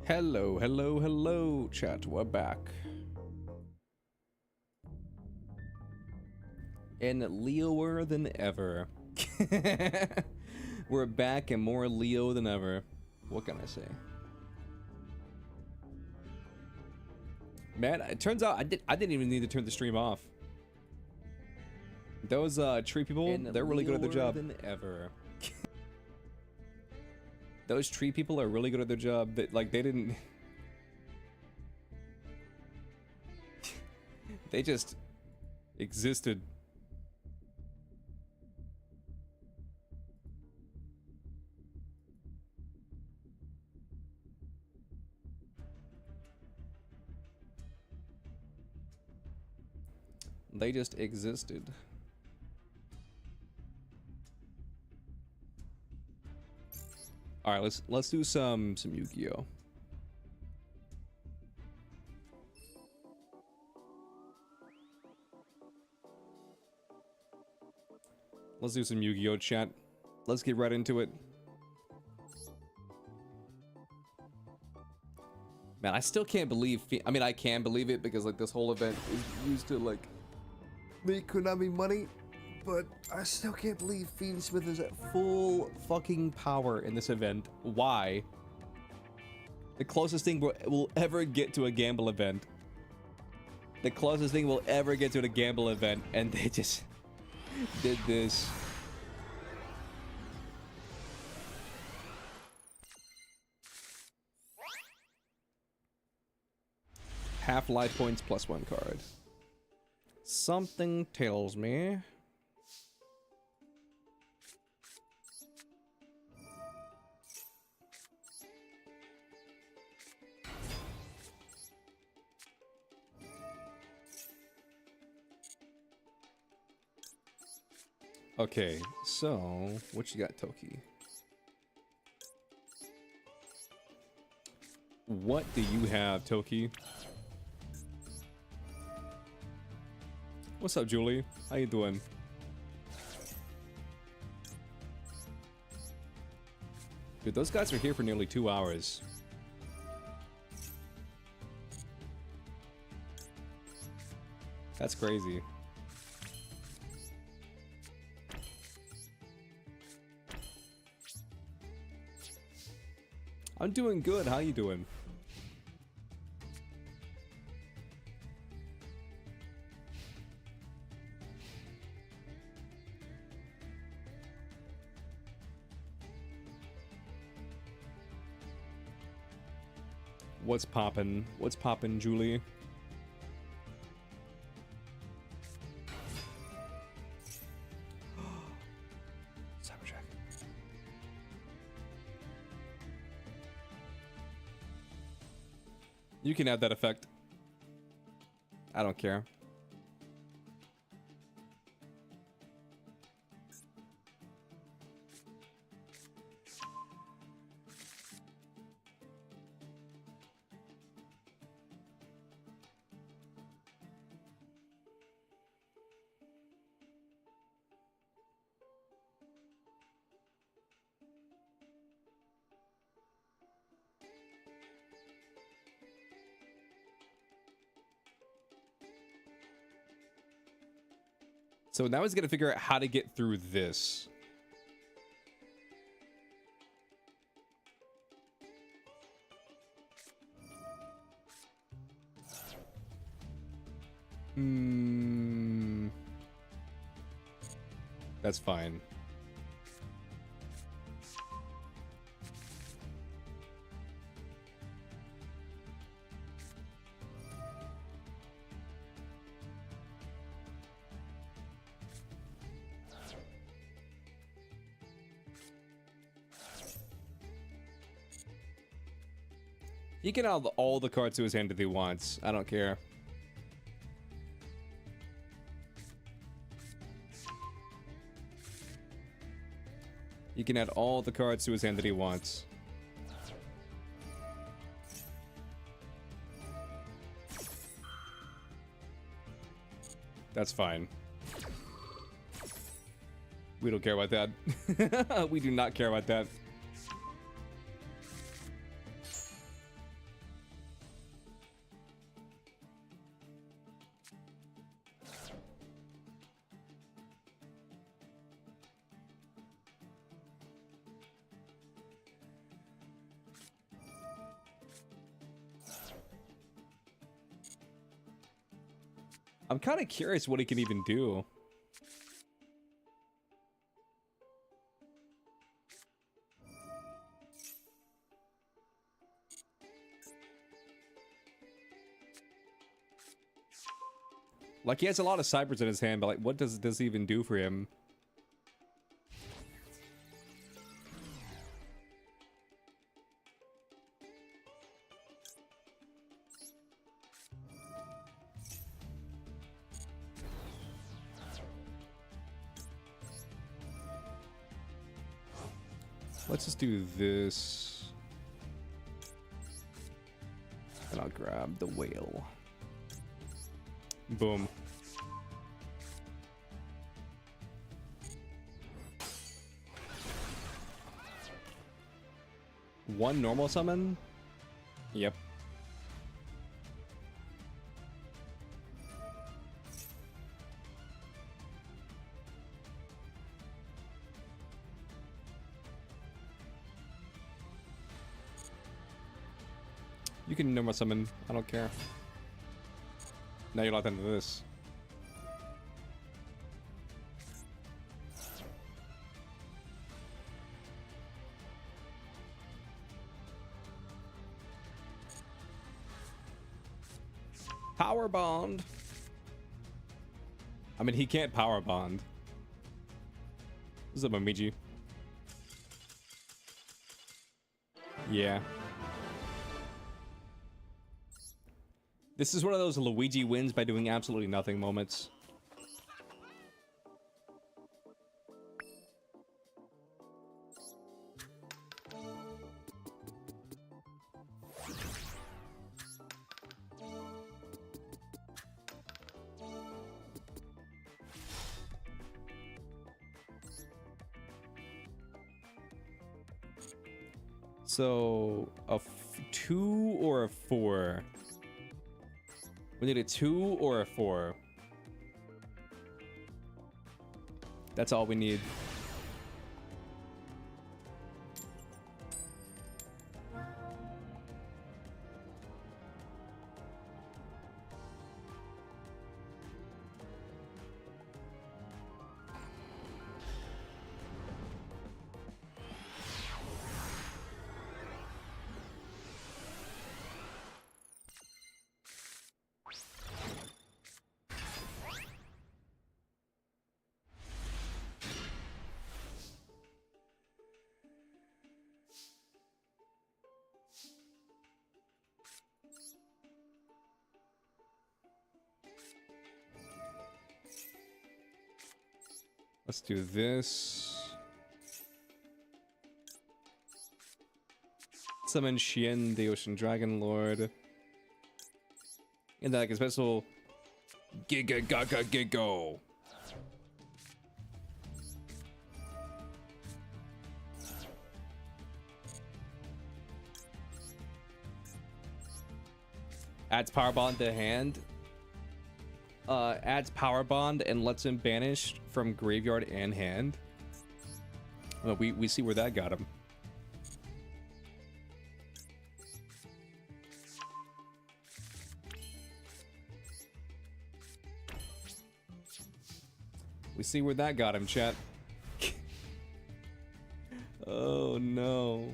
Hello, hello, hello, chat. We're back. And Leoer than ever. We're back and more Leo than ever. What can I say? Man, it turns out I didn't even need to turn the stream off. Those tree people, and they're really good at their job. Than ever. Those tree people are really good at their job. They didn't. They just existed. They just existed. All right, let's do some Yu-Gi-Oh. Let's do some Yu-Gi-Oh, chat. Let's get right into it. Man, I still can't believe. I mean, I can believe it because like this whole event is used to like make Konami money, but I still can't believe Fiend Smith is at full fucking power in this event. Why? The closest thing we'll ever get to a gamble event. The closest thing we'll ever get to a gamble event, and they just did this. Half life points plus 1 card. Something tells me. Okay, so what you got, Toki? What do you have, Toki? What's up, Julie? How you doing? Dude, those guys are here for nearly 2 hours. That's crazy. I'm doing good. How you doing? What's poppin'? What's poppin', Julie? Cyberjack. You can add that effect. I don't care. So now he's gonna figure out how to get through this. That's fine. He can add all the cards to his hand that he wants. I don't care. He can add all the cards to his hand that he wants. That's fine. We don't care about that. We do not care about that. I'm kind of curious what he can even do. Like, he has a lot of cybers in his hand, but like, what does this even do for him? Let's just do this. And I'll grab the whale. Boom. One normal summon? Yep. You can normal summon. I don't care. Now you're locked into this. Power bond. I mean, he can't power bond. What's up, Momiji? Yeah. This is one of those Luigi wins by doing absolutely nothing moments. So, a 2 or a 4? We need a 2 or a 4. That's all we need. Let's do this. Summon Xian, the Ocean Dragon Lord. And then like a special Giga Gaga Gigo. Adds power bond to hand. Adds power bond and lets him banish from graveyard and hand. Well, we see where that got him. We see where that got him, chat. Oh no.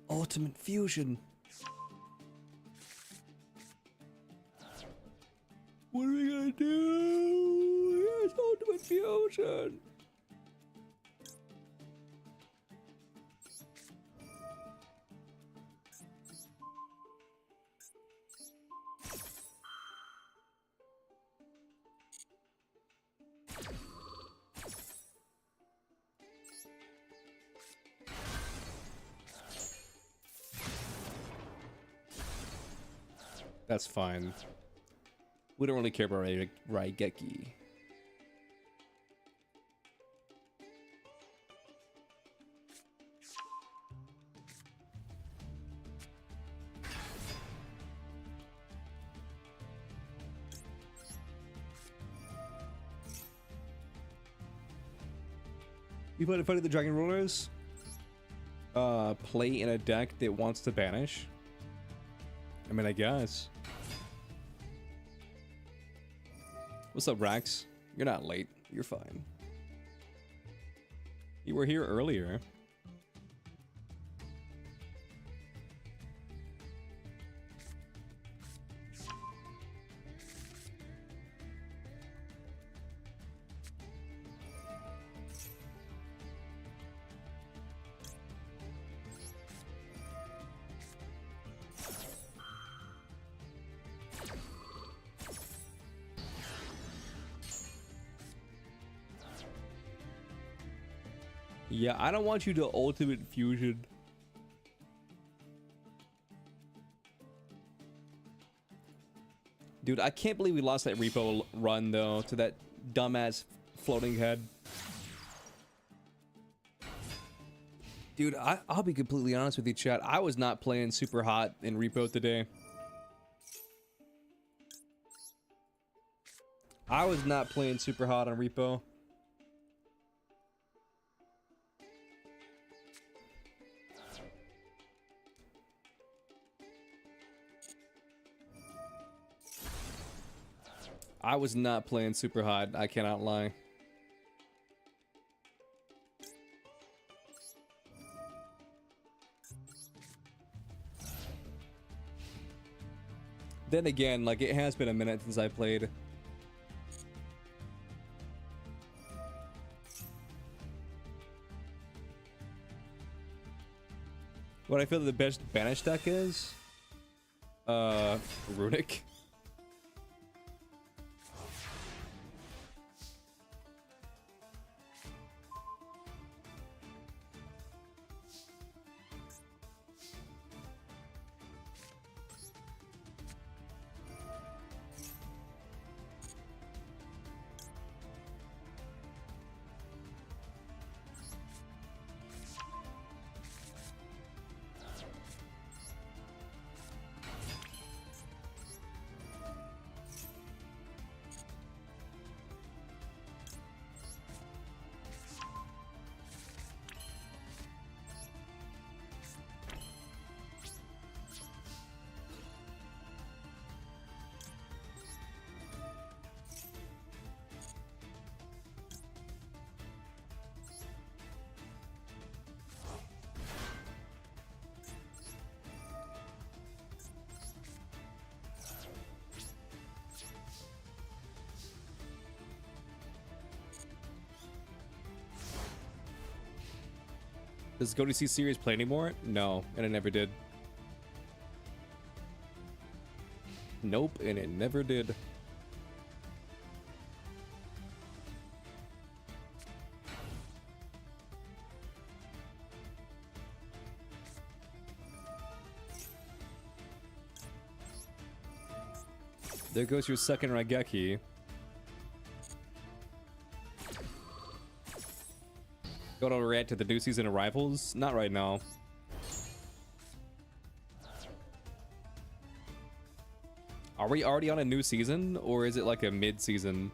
Ultimate fusion. What are we gonna do? Here's ultimate fusion. That's fine. We don't really care about Raigeki. You play Fighting the Dragon Rulers? Play in a deck that wants to banish? I mean, I guess. What's up, Rax? You're not late. You're fine. You were here earlier. Yeah, I don't want you to ultimate fusion. Dude, I can't believe we lost that repo run though to that dumbass floating head. Dude, I'll be completely honest with you, chat. I was not playing super hot in repo today. I was not playing super hot on repo. I was not playing super hot, I cannot lie. Then again, like, it has been a minute since I played. What I feel the best banish deck is? Runic. Does Go to See series play anymore? No, and it never did. Nope, and it never did. There goes your second Raigeki. Go to react to the new season of Rivals? Not right now. Are we already on a new season, or is it like a mid-season?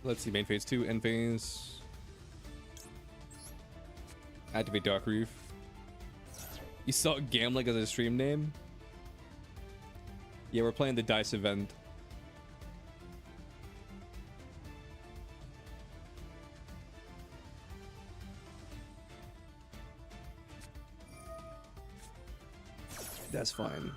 Let's see, main phase 2, end phase. Activate Dark Reef. You saw Gambling as a stream name? Yeah, we're playing the DICE event. That's fine.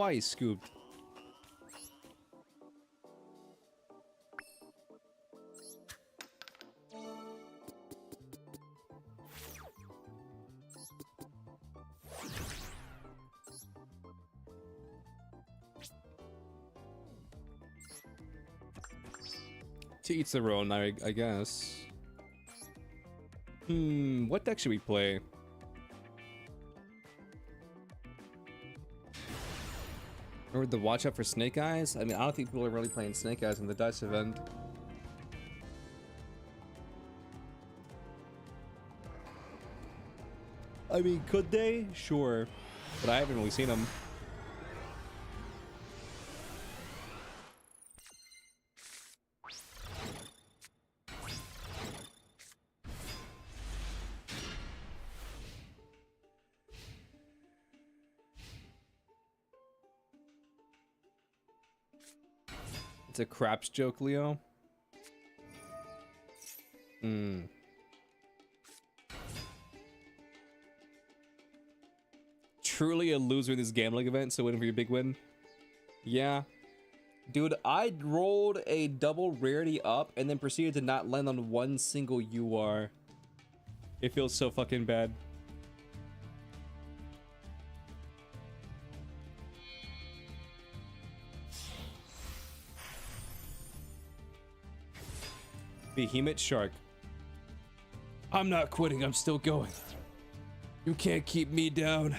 twice scooped. To each their own, I guess. What deck should we play? Or the watch out for Snake Eyes? I mean, I don't think people are really playing Snake Eyes in the dice event. I mean, could they? Sure. But I haven't really seen them. It's a craps joke, Leo. Truly a loser in this gambling event, so waiting for your big win. Yeah. Dude, I rolled a double rarity up and then proceeded to not land on one single UR. It feels so fucking bad. Behemoth Shark. I'm not quitting, I'm still going. You can't keep me down.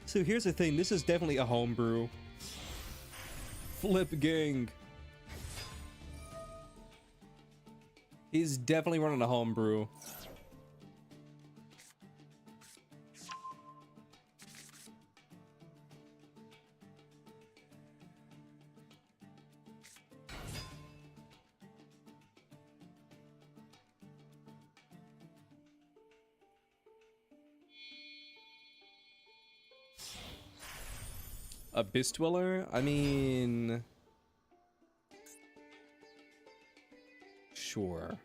So here's the thing, this is definitely a homebrew. Flip gang. He's definitely running a homebrew. Abyss Dweller? I mean... Sure.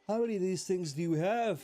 How many of these things do you have?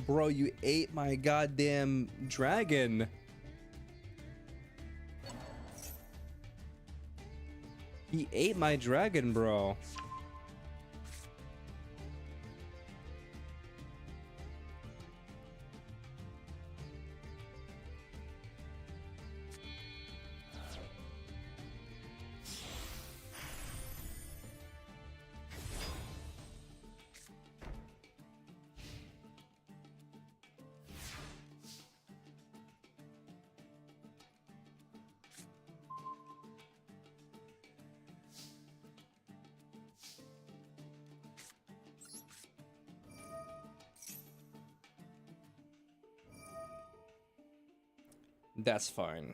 Bro, you ate my goddamn dragon. He ate my dragon, bro. That's fine.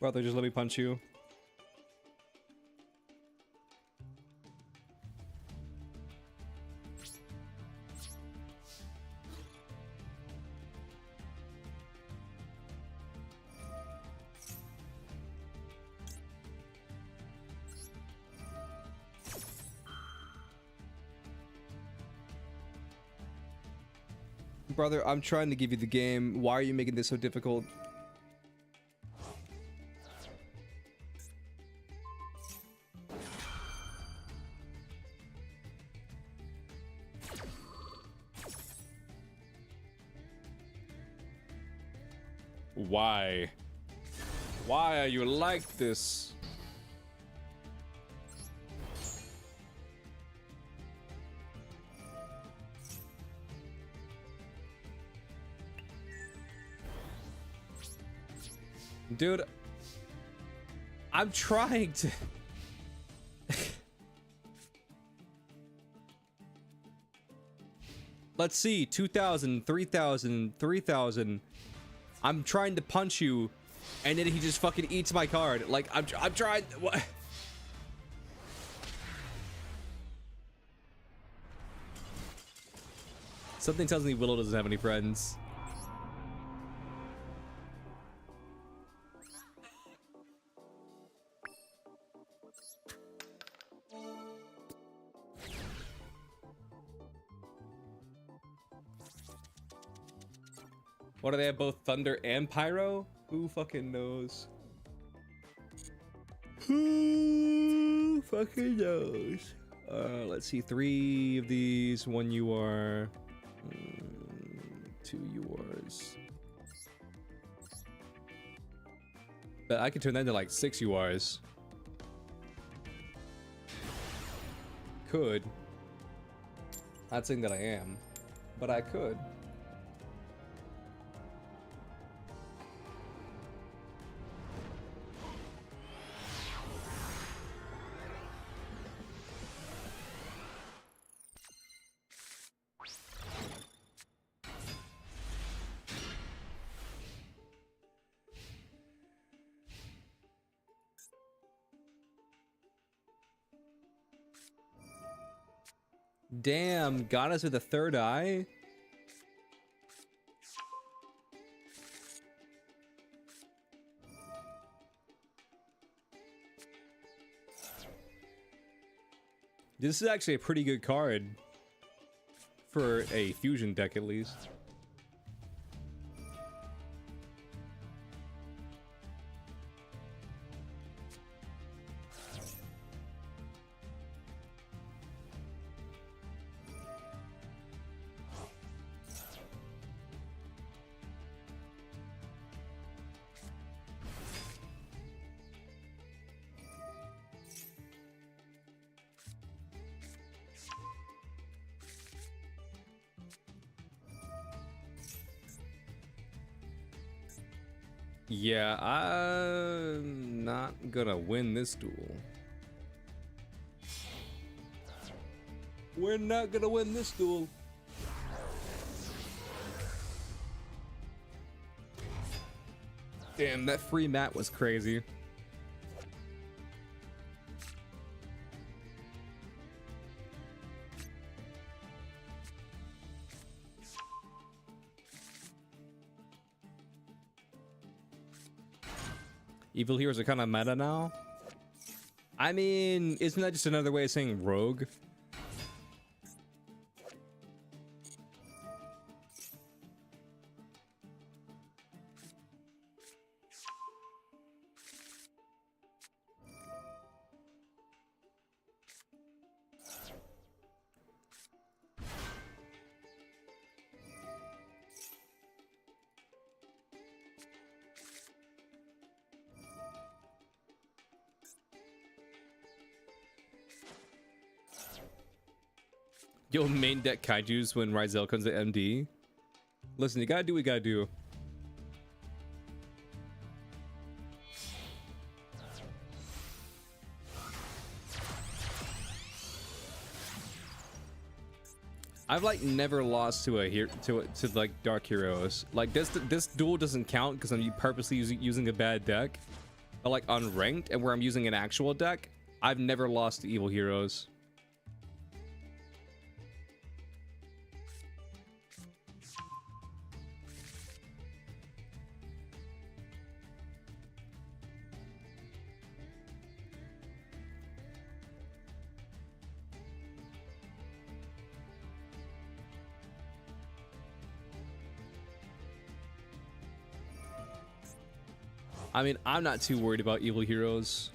Brother, just let me punch you. Brother, I'm trying to give you the game. Why are you making this so difficult? Why? Why are you like this? Dude, I'm trying to... Let's see, 2,000, 3,000, 3,000. I'm trying to punch you, and then he just fucking eats my card. Like, I'm trying... What? Something tells me Willow doesn't have any friends. What do they have, both Thunder and Pyro? Who fucking knows? Who fucking knows? Let's see, 3 of these, 1 UR, 2 URs. But I could turn that into like 6 URs. Could. Not saying that I am, but I could. Damn, got us with a 3rd eye? This is actually a pretty good card. For a fusion deck, at least. Yeah, I'm not gonna win this duel. We're not gonna win this duel. Damn, that free mat was crazy. Evil heroes are kind of meta now. I mean, isn't that just another way of saying rogue? Yo, main deck kaijus when Ryzel comes to MD. Listen, you gotta do what you gotta do. I've like never lost to a to like dark heroes. Like this duel doesn't count because I'm purposely using a bad deck. But like on ranked and where I'm using an actual deck, I've never lost to evil heroes. I mean, I'm not too worried about evil heroes.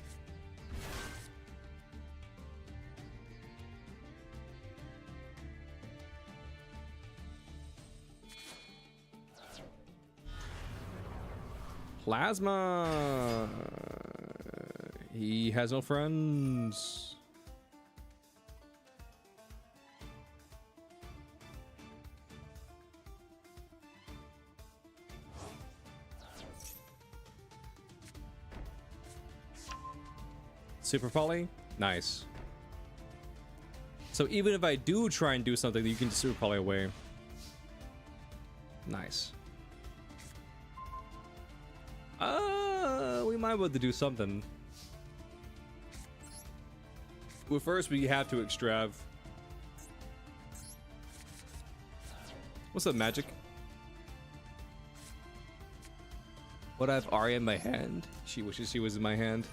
Plasma. He has no friends. Super poly? Nice. So even if I do try and do something, you can just super poly away. Nice. We might be able to do something. Well, first we have to extrav. What's up, Magic? What, I have Arya in my hand? She wishes she was in my hand.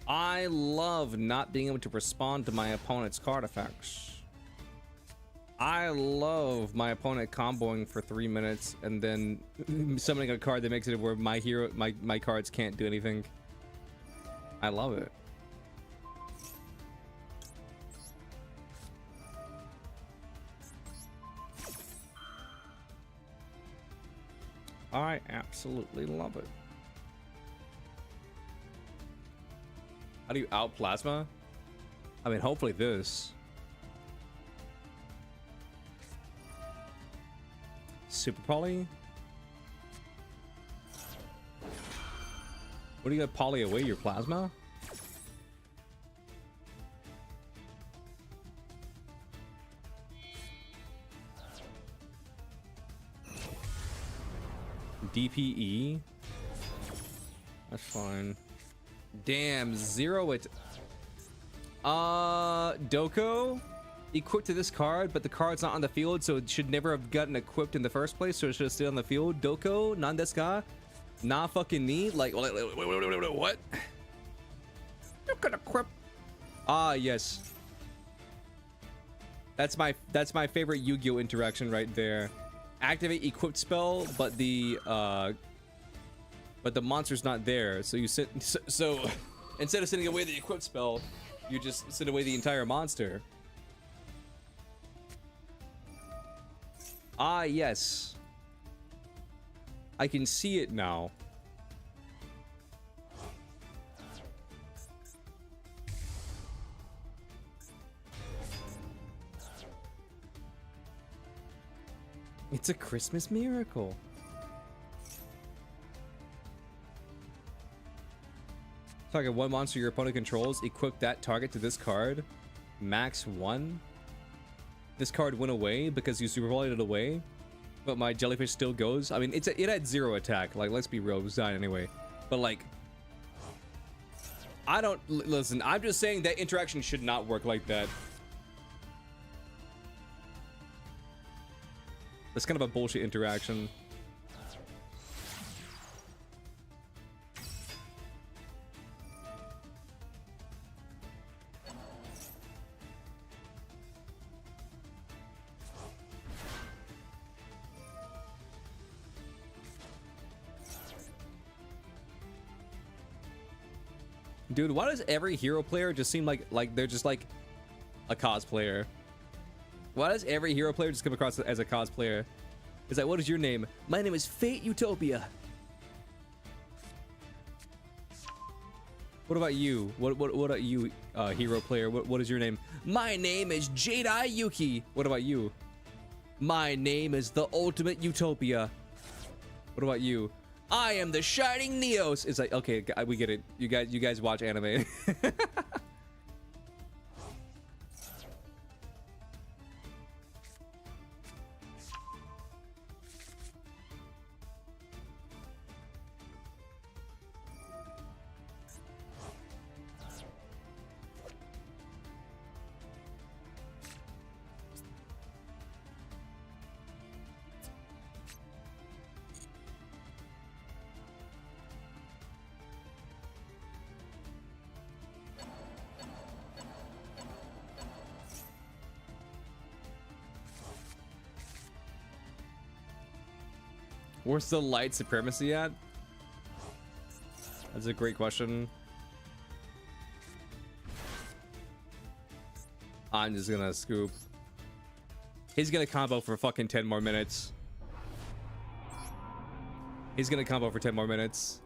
I love not being able to respond to my opponent's card effects. I love my opponent comboing for 3 minutes and then summoning a card that makes it where my cards can't do anything. I love it. I absolutely love it. How do you out plasma? I mean, hopefully this. Super poly? What do you got, poly away your plasma? DPE? That's fine. Damn, zero it. Doko equipped to this card, but the card's not on the field, so it should never have gotten equipped in the first place, so it should have stayed on the field. Doko, Nandeska, nah fucking need. Like, wait, what? You can equip. Ah, yes. That's my favorite Yu-Gi-Oh interaction right there. Activate equipped spell, but the monster's not there, so you sit. So instead of sending away the equipped spell, you just send away the entire monster. Ah, yes. I can see it now. It's a Christmas miracle. Target one monster your opponent controls. Equip that target to this card. Max 1. This card went away because you super volleyed it away, but my jellyfish still goes. I mean, it had 0 attack. Like, let's be real, it was dying anyway. But like, I don't listen. I'm just saying that interaction should not work like that. That's kind of a bullshit interaction. Dude, why does every hero player just seem like they're just like a cosplayer? Why does every hero player just come across as a cosplayer? It's like, what is your name? My name is Fate Utopia. What about you? What about you, hero player? What is your name? My name is Jedi Yuki. What about you? My name is the Ultimate Utopia. What about you? I am the Shining Neos. It's like, okay, we get it. You guys watch anime. Where's the light supremacy at? That's a great question. I'm just gonna scoop. He's gonna combo for fucking 10 more minutes. He's gonna combo for 10 more minutes.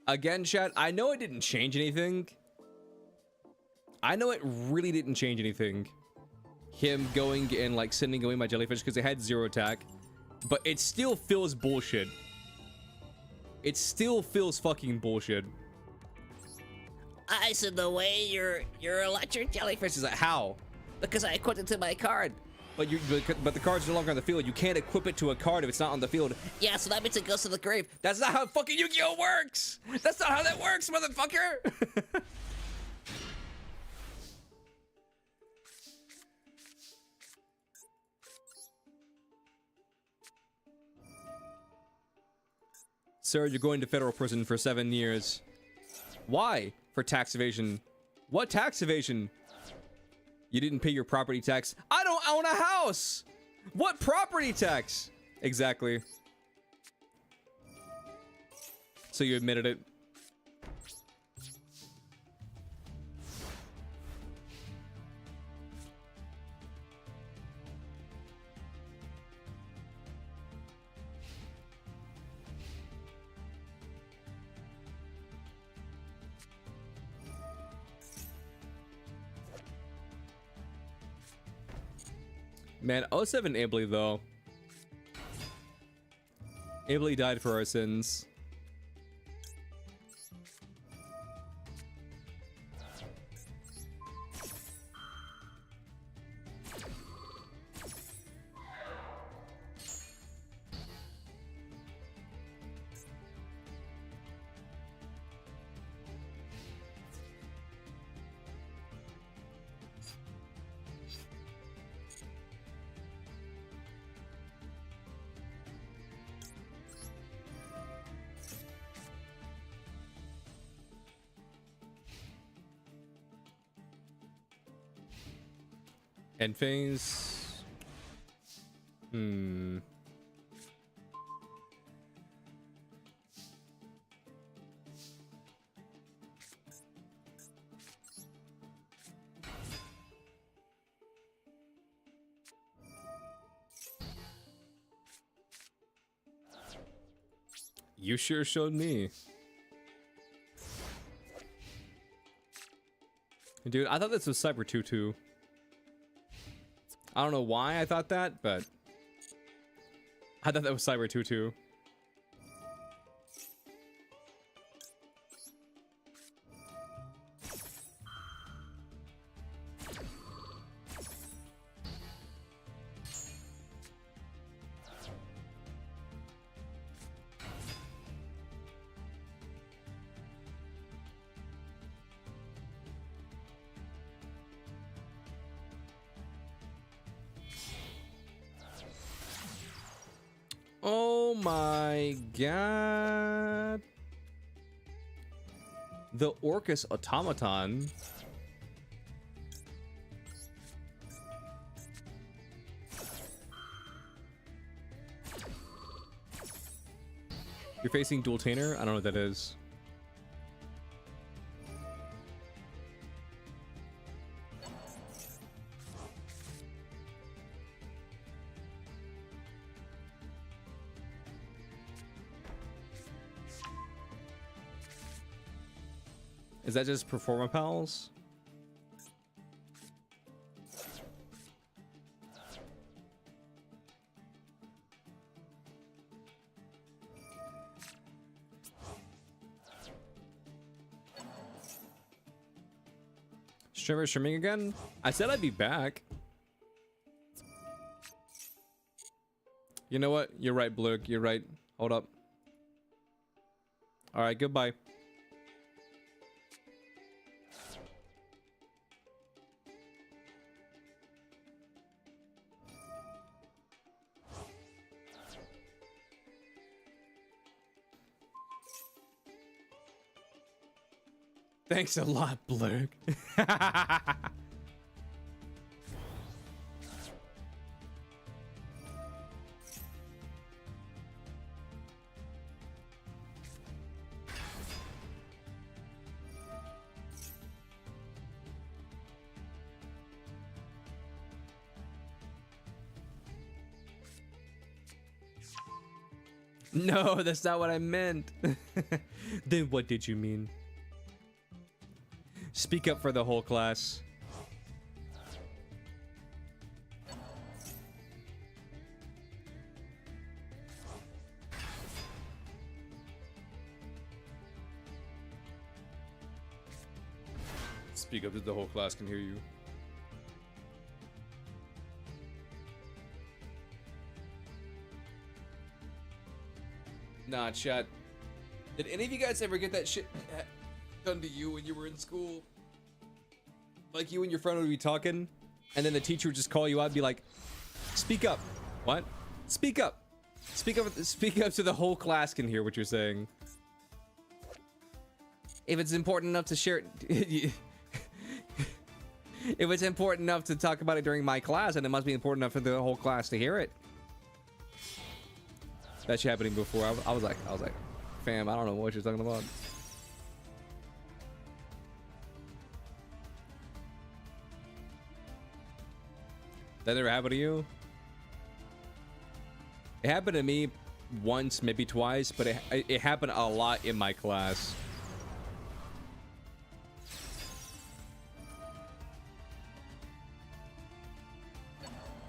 Again, chat, I know it didn't change anything. I know it really didn't change anything. Him going and like sending away my jellyfish because it had 0 attack. But it still feels bullshit. It still feels fucking bullshit. I sent away your electric jellyfish. Is like, how? Because I equipped it to my card. But the card's no longer on the field. You can't equip it to a card if it's not on the field. Yeah, so that means it goes to the grave. That's not how fucking Yu-Gi-Oh works. That's not how that works, motherfucker. Sir, you're going to federal prison for 7 years. Why? For tax evasion. What tax evasion? You didn't pay your property tax. I don't own a house! What property tax? Exactly. So you admitted it. Man, 07 Abley though. Abley died for our sins. End phase. You sure showed me. Dude, I thought this was Cyber 2-2. I don't know why I thought that, but I thought that was Cyber 2-2. Oh my god. The Orcus Automaton. You're facing Dualtainer? I don't know what that is. Is that just Performa Pals? Streaming again? I said I'd be back. You know what? You're right, Blurk. You're right. Hold up. All right, goodbye. Thanks a lot, Blurk. No, that's not what I meant. Then what did you mean? Speak up for the whole class. Speak up so the whole class can hear you. Nah, chat. Did any of you guys ever get that shit done to you when you were in school? Like you and your friend would be talking, and then the teacher would just call you out and be like, "Speak up." What? Speak up. Speak up. Speak up so the whole class can hear what you're saying. If it's important enough to share it, if it's important enough to talk about it during my class, then it must be important enough for the whole class to hear it. That shit happening before. I was like, fam, I don't know what you're talking about. That never happened to you? It happened to me once, maybe twice, but it happened a lot in my class.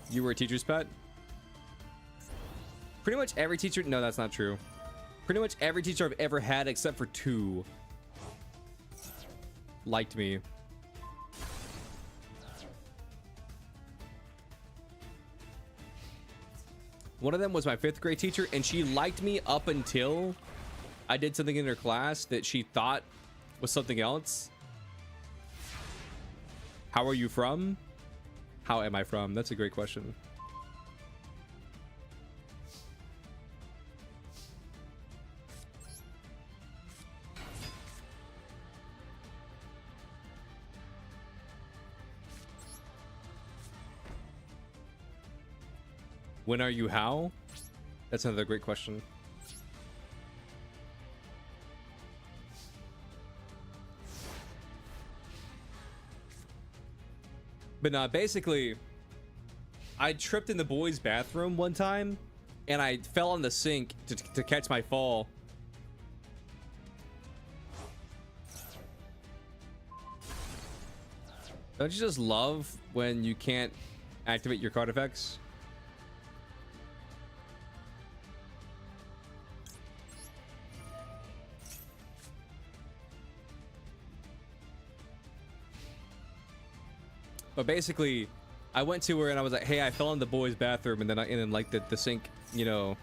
You were a teacher's pet? Pretty much every teacher... No, that's not true. Pretty much every teacher I've ever had, except for 2, liked me. One of them was my 5th grade teacher, and she liked me up until I did something in her class that she thought was something else. How are you from? How am I from? That's a great question. When are you how? That's another great question. But basically, I tripped in the boys' bathroom one time, and I fell on the sink to catch my fall. Don't you just love when you can't activate your card effects? But basically, I went to her and I was like, "Hey, I fell in the boys' bathroom," and then like the sink, you know,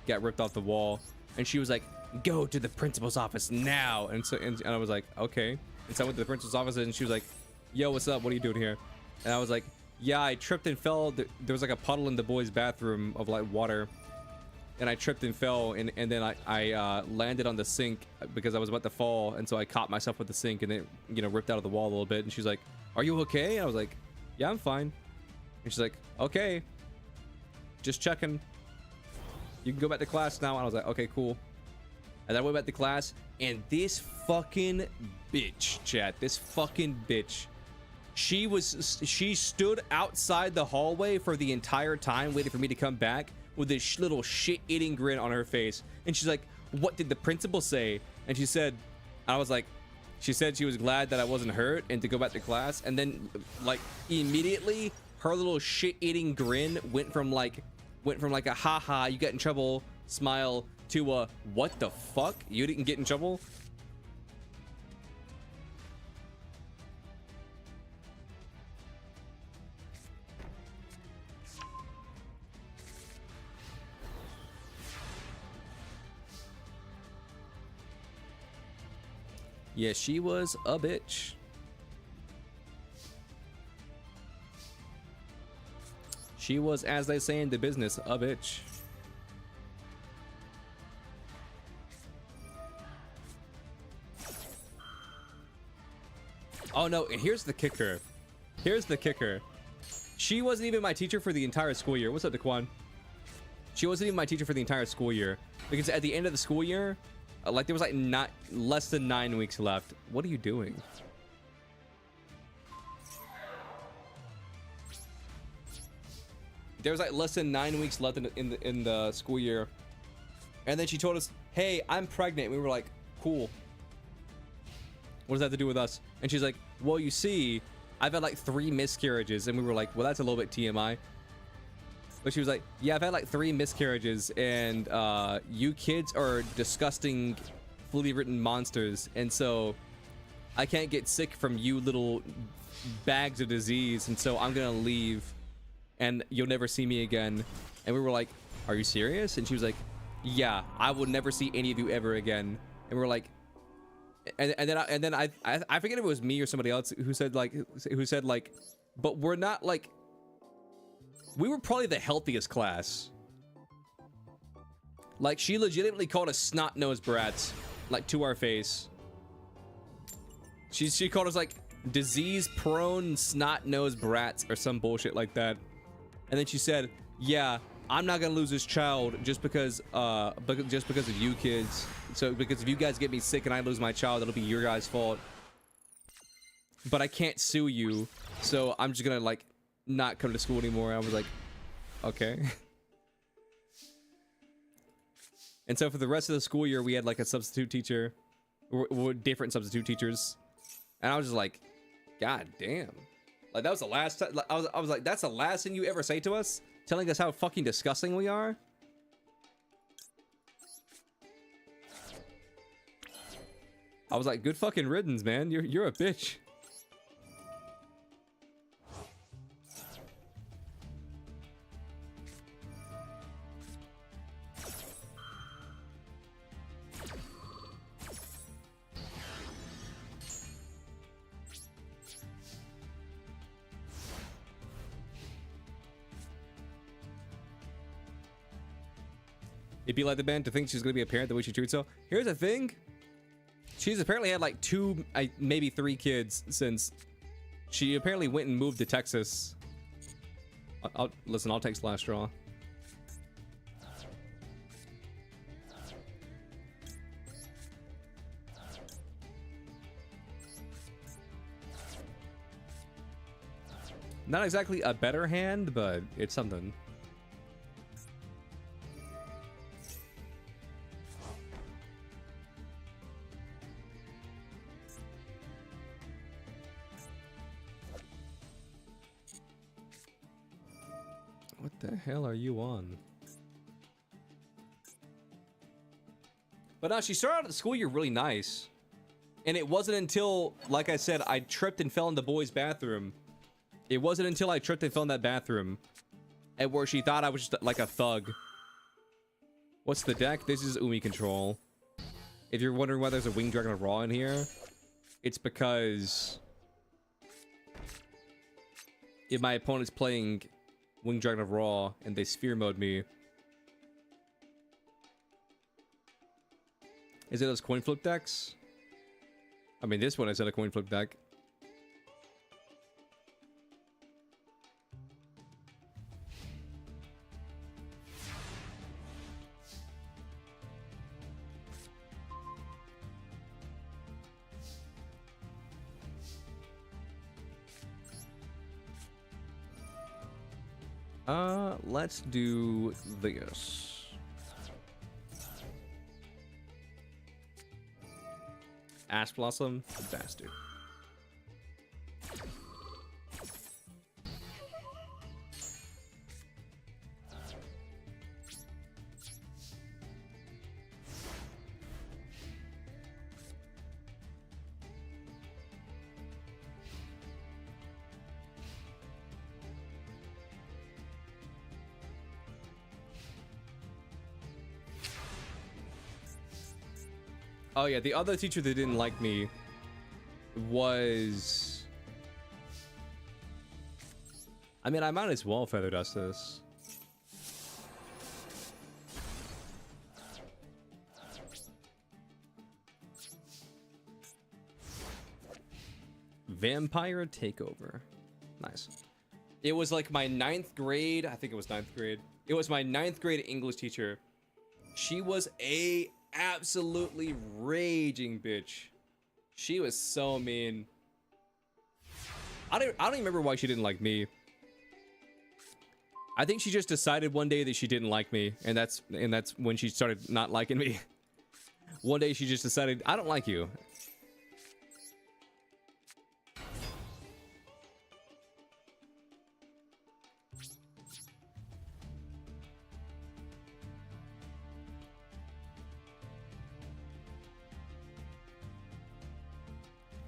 got ripped off the wall, and she was like, "Go to the principal's office now." And I was like, "Okay." And so I went to the principal's office, and she was like, "Yo, what's up? What are you doing here?" And I was like, "Yeah, I tripped and fell. There was like a puddle in the boys' bathroom of like water, and I tripped and fell, and then I landed on the sink because I was about to fall, and so I caught myself with the sink, and it, you know, ripped out of the wall a little bit." And she's like, "Are you okay?" And I was like, "Yeah, I'm fine." And she's like, "Okay, just checking. You can go back to class now." And I was like, "Okay, cool." And then I went back to class, and this fucking bitch, chat, this fucking bitch, she stood outside the hallway for the entire time waiting for me to come back with this little shit-eating grin on her face. And she's like, "What did the principal say?" And she said, I was like, She said she was glad that I wasn't hurt and to go back to class. And then, like, immediately, her little shit-eating grin went from like a haha, you got in trouble smile to a what the fuck? You didn't get in trouble? Yeah, she was a bitch. She was, as they say in the business, a bitch. Oh no, and here's the kicker. Here's the kicker. She wasn't even my teacher for the entire school year. What's up, Daquan? She wasn't even my teacher for the entire school year. Because at the end of the school year, like there was like not less than 9 weeks left. What are you doing? There was like less than 9 weeks left in the school year, and then she told us, "Hey, I'm pregnant." We were like, "Cool. What does that have to do with us?" And she's like, "Well, you see, I've had like 3 miscarriages," and we were like, "Well, that's a little bit TMI." But she was like, "Yeah, I've had like 3 miscarriages, and you kids are disgusting, flea-ridden monsters, and so I can't get sick from you little bags of disease, and so I'm gonna leave, and you'll never see me again." And we were like, "Are you serious?" And she was like, "Yeah, I will never see any of you ever again." And we were like, and then I forget if it was me or somebody else who said like, but we're not like. We were probably the healthiest class. Like, she legitimately called us snot-nosed brats, like, to our face. She called us, like, disease-prone snot-nosed brats or some bullshit like that. And then she said, "Yeah, I'm not gonna lose this child just because of you kids. So, because if you guys get me sick and I lose my child, it'll be your guys' fault. But I can't sue you, so I'm just gonna, like, not come to school anymore." I was like, okay. And so for the rest of the school year, we had like a substitute teacher, or different substitute teachers, and I was just like, God damn, like that was the last time. I was like, that's the last thing you ever say to us, telling us how fucking disgusting we are. I was like, good fucking riddance, man. You're a bitch. It'd be like the band to think she's gonna be a parent the way she treats herself. Here's the thing. She's apparently had like 2, maybe 3 kids since she apparently went and moved to Texas. Listen, I'll take last straw. Not exactly a better hand, but it's something. What the hell are you on? But no, she started out the school year really nice. And it wasn't until, like I said, I tripped and fell in the boys' bathroom. It wasn't until I tripped and fell in that bathroom and where she thought I was just like a thug. What's the deck? This is Umi control. If you're wondering why there's a Winged Dragon of Raw in here, it's because if my opponent's playing Winged Dragon of Raw and they sphere mode me. Is it those coin flip decks? I mean, this one is a coin flip deck. Let's do this. Ash Blossom, bastard. Oh yeah, the other teacher that didn't like me was... I mean, I might as well feather dust this. Vampire Takeover. Nice. It was like my 9th grade, I think it was 9th grade. It was my 9th grade English teacher. She was a absolutely raging bitch. She was so mean. I don't even remember why she didn't like me. I think she just decided one day that she didn't like me, and that's when she started not liking me. One day she just decided, I don't like you.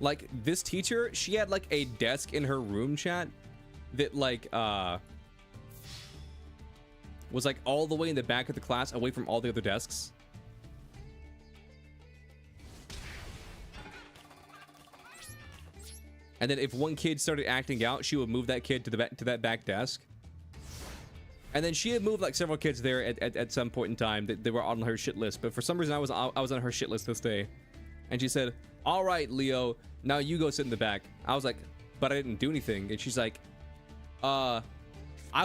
Like, this teacher, she had like a desk in her room, chat, that like was like all the way in the back of the class, away from all the other desks. And then if one kid started acting out, she would move that kid to that back desk. And then she had moved like several kids there at some point in time that they were on her shit list. But for some reason I was on her shit list this day. And she said, "All right, Leo, now you go sit in the back." I was like, "But I didn't do anything." And she's like, "I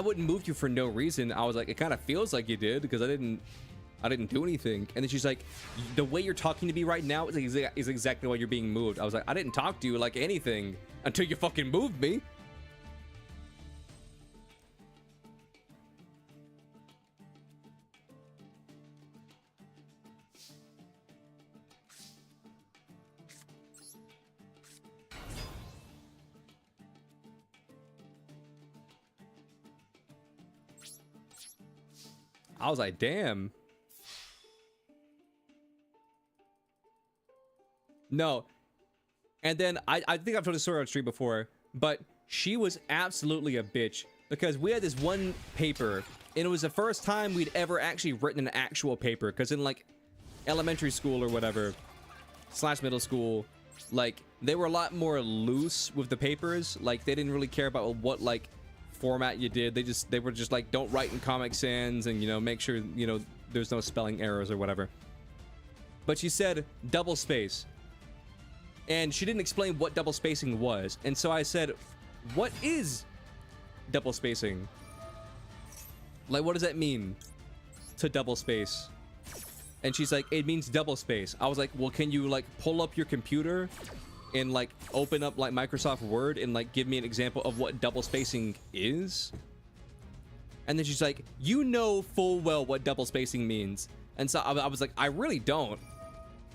wouldn't move you for no reason." I was like, "It kind of feels like you did, because I didn't do anything." And then she's like, "The way you're talking to me right now is exactly why you're being moved." I was like, "I didn't talk to you like anything until you fucking moved me." I was like, damn. No. And then I think I've told this story on stream before, but she was absolutely a bitch, because we had this one paper, and it was the first time we'd ever actually written an actual paper, because in like elementary school or whatever / middle school, like they were a lot more loose with the papers. Like they didn't really care about what like format you did. They were just like, don't write in Comic Sans, and you know, make sure you know there's no spelling errors or whatever. But she said double space, and she didn't explain what double spacing was. And so I said, "What is double spacing? Like, what does that mean to double space?" And she's like, "It means double space." I was like, "Well, can you like pull up your computer and like open up like Microsoft Word and like give me an example of what double spacing is?" And then she's like, "You know full well what double spacing means." And so I was like, "I really don't.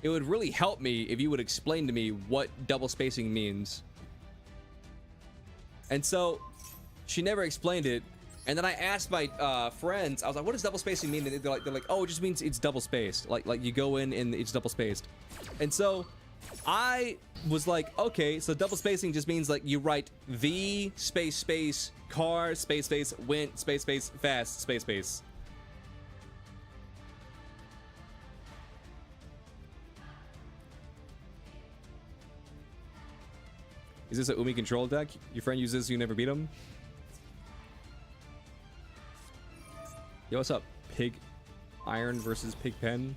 It would really help me if you would explain to me what double spacing means." And so she never explained it. And then I asked my friends, I was like, "What does double spacing mean?" And they're like, "Oh, it just means it's double spaced. Like you go in and it's double spaced." And so I was like, okay, so double spacing just means like you write the space space car space space went space space fast space space. Is this a Umi control deck? Your friend uses, you never beat him? Yo, what's up? Pig Iron versus Pig Pen?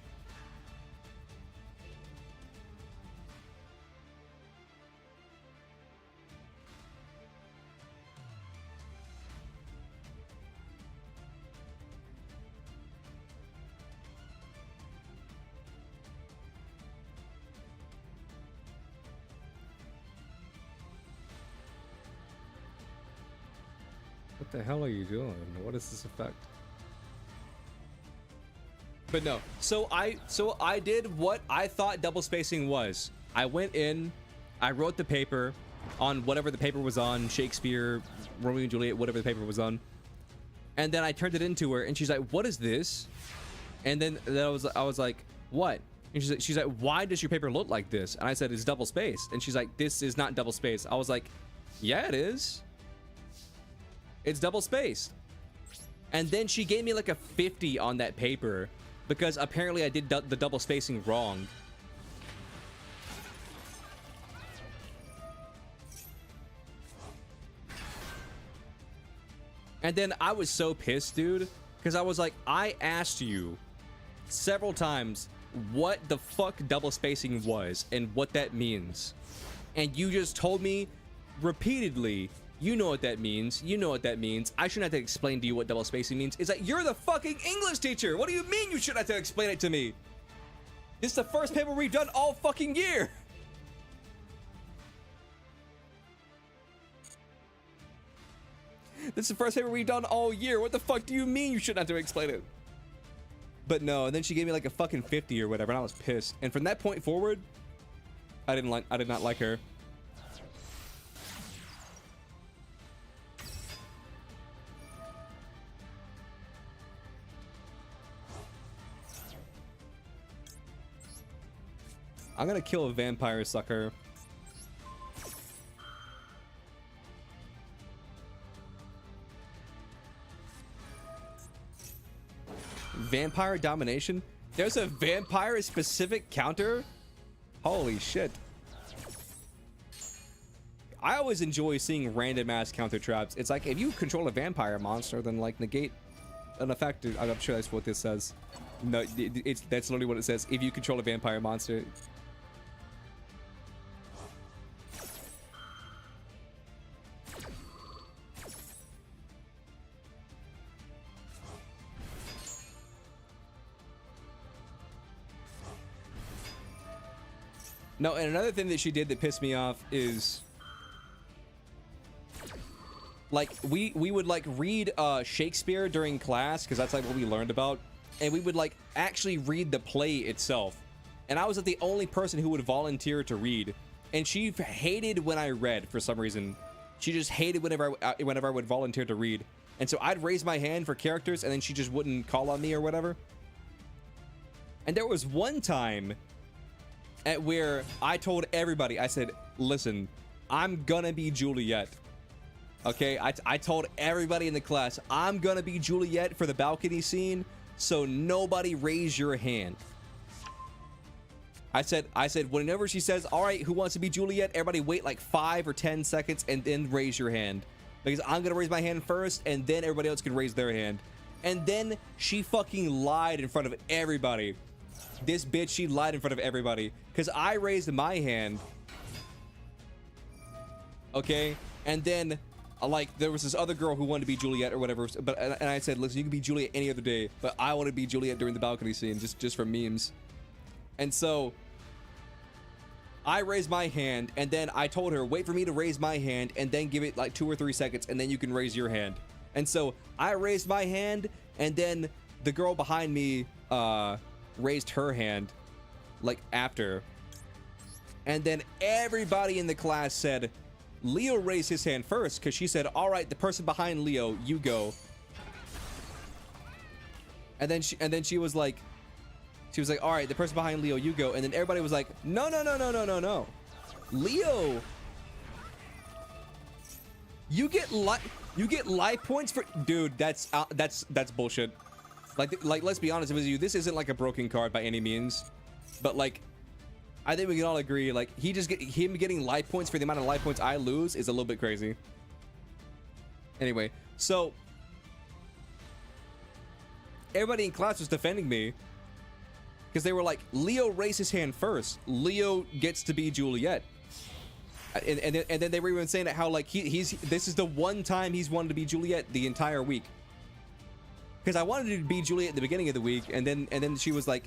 What the hell are you doing? What is this effect? But no, so I did what I thought double spacing was. I went in, I wrote the paper on whatever the paper was on, Shakespeare, Romeo and Juliet, whatever the paper was on. And then I turned it into her, and she's like, "What is this?" And then I was like, "What?" And she's like, "Why does your paper look like this?" And I said, "It's double spaced." And she's like, "This is not double spaced." I was like, "Yeah, it is. It's double spaced." And then she gave me like a 50 on that paper because apparently I did the double spacing wrong. And then I was so pissed, dude, because I was like, I asked you several times what the fuck double spacing was and what that means. And you just told me repeatedly, you know what that means. You know what that means. I shouldn't have to explain to you what double spacing means. It's like, you're the fucking English teacher. What do you mean you shouldn't have to explain it to me? This is the first paper we've done all fucking year. This is the first paper we've done all year. What the fuck do you mean you shouldn't have to explain it? But no, and then she gave me like a fucking 50 or whatever, and I was pissed. And from that point forward, I did not like her. I'm gonna kill a vampire sucker. Vampire domination? There's a vampire specific counter? Holy shit. I always enjoy seeing random ass counter traps. It's like if you control a vampire monster, then like negate an effect. I'm sure that's what this says. No, that's literally what it says. If you control a vampire monster. No, and another thing that she did that pissed me off is like we would like read Shakespeare during class because that's like what we learned about, and we would like actually read the play itself. And I was like the only person who would volunteer to read, and she hated when I read for some reason. She just hated whenever I would volunteer to read, and so I'd raise my hand for characters, and then she just wouldn't call on me or whatever. And there was one time at where I told everybody, I said, listen, I'm gonna be Juliet. Okay, I told everybody in the class, I'm gonna be Juliet for the balcony scene, so nobody raise your hand. I said, whenever she says, all right, who wants to be Juliet? Everybody wait like 5 or 10 seconds and then raise your hand. Because I'm gonna raise my hand first and then everybody else can raise their hand. And then she fucking lied in front of everybody. This bitch, she lied in front of everybody because I raised my hand, okay, and then like there was this other girl who wanted to be Juliet or whatever, but and I said, listen, you can be Juliet any other day, but I want to be Juliet during the balcony scene, just for memes. And so I raised my hand, and then I told her, wait for me to raise my hand and then give it like 2 or 3 seconds and then you can raise your hand. And so I raised my hand, and then the girl behind me raised her hand like after, and then everybody in the class said Leo raised his hand first because she said, all right, the person behind Leo, you go. And then she was like, all right, the person behind Leo, you go. And then everybody was like, no, Leo, you get life points for, dude, that's bullshit. Like let's be honest with you, this isn't like a broken card by any means, but like I think we can all agree, like him getting life points for the amount of life points I lose is a little bit crazy. Anyway, so everybody in class was defending me because they were like, Leo raised his hand first, Leo gets to be Juliet. And then they were even saying that how like this is the one time he's wanted to be Juliet the entire week. Because I wanted to be Juliet at the beginning of the week, and then she was like,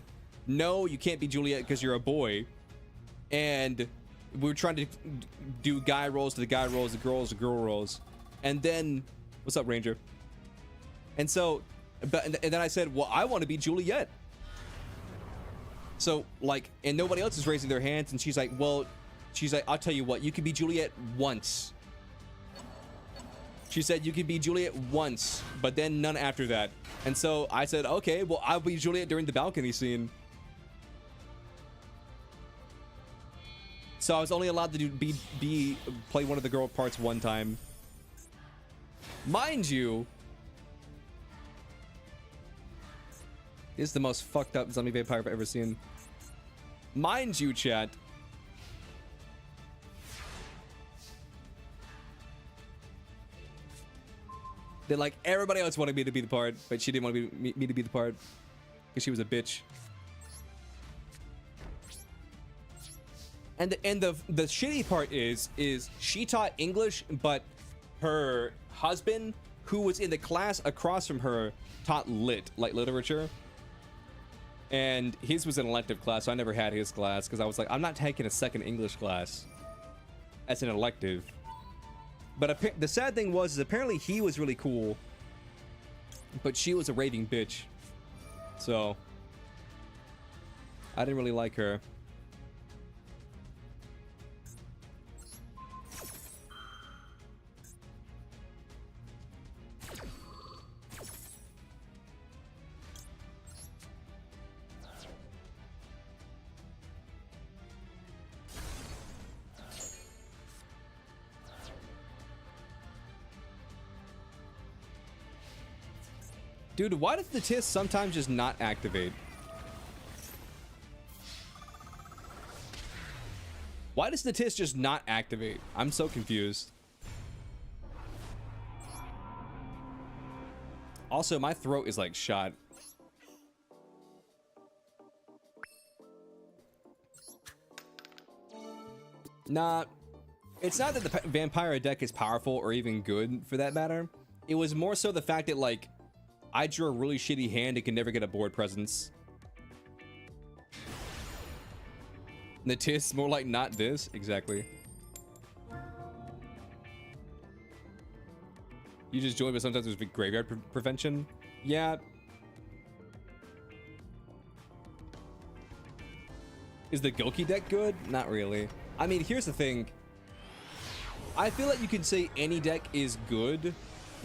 no, you can't be Juliet because you're a boy. And we were trying to do guy roles to the guy roles, the girls to girl roles. And then, what's up, Ranger? And so, and then I said, well, I want to be Juliet. So like, and nobody else is raising their hands, and she's like, well, she's like, I'll tell you what, you can be Juliet once. She said you can be Juliet once, but then none after that. And so I said, okay, well, I'll be Juliet during the balcony scene. So I was only allowed to play one of the girl parts one time. Mind you, this is the most fucked up zombie vampire I've ever seen. Mind you, chat. That like everybody else wanted me to be the part, but she didn't want me to be the part because she was a bitch. And the shitty part is she taught English, but her husband, who was in the class across from her, taught lit, like literature. And his was an elective class, so I never had his class because I was like, I'm not taking a second English class as an elective. But the sad thing was, apparently he was really cool, but she was a raving bitch. So I didn't really like her. Dude, why does the TIS sometimes just not activate? Why does the TIS just not activate? I'm so confused. Also, my throat is like shot. Nah, it's not that the Vampire deck is powerful or even good for that matter. It was more so the fact that like I drew a really shitty hand and can never get a board presence. The TIS more like not this exactly. You just join, but sometimes there's graveyard prevention. Yeah. Is the Goki deck good? Not really. I mean, here's the thing. I feel like you can say any deck is good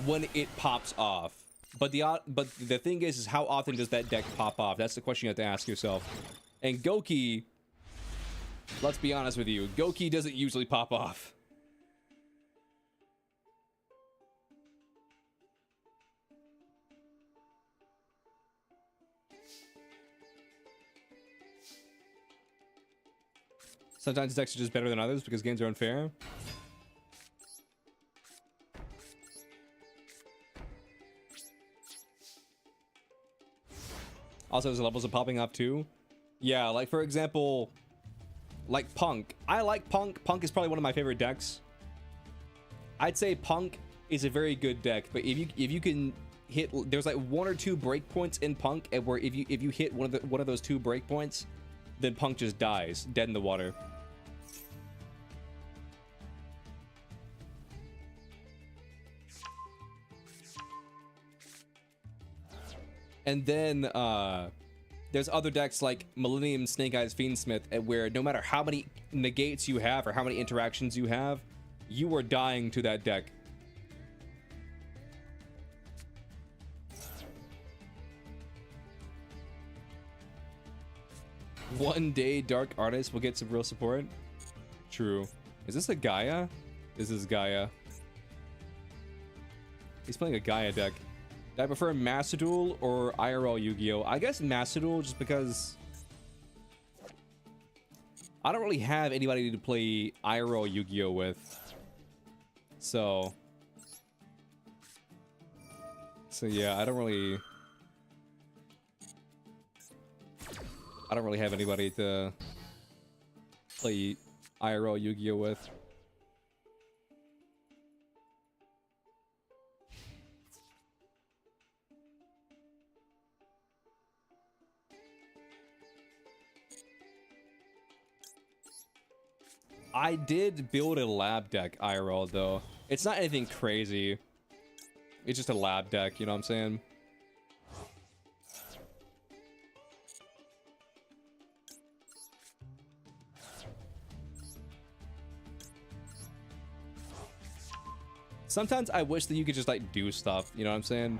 when it pops off. But the thing is how often does that deck pop off? That's the question you have to ask yourself. And Goki, let's be honest with you, Goki doesn't usually pop off. Sometimes decks are just better than others because games are unfair. Also, there's levels of popping off too. Yeah, like for example, like Punk. I like Punk. Punk is probably one of my favorite decks. I'd say Punk is a very good deck, but if you can hit, there's like 1 or 2 breakpoints in Punk, and where if you hit one of those 2 breakpoints, then Punk just dies, dead in the water. And then there's other decks like Millennium Snake Eyes Fiendsmith, where no matter how many negates you have or how many interactions you have, you are dying to that deck. One day Dark Artist will get some real support. True. Is this a Gaia? This is Gaia. He's playing a Gaia deck. Do I prefer Master Duel or IRL Yu-Gi-Oh? I guess Master Duel, just because I don't really have anybody to play IRL Yu-Gi-Oh with. So yeah, I don't really have anybody to play IRL Yu-Gi-Oh with. I did build a lab deck IRL though. It's not anything crazy. It's just a lab deck, you know what I'm saying? Sometimes I wish that you could just like do stuff, you know what I'm saying?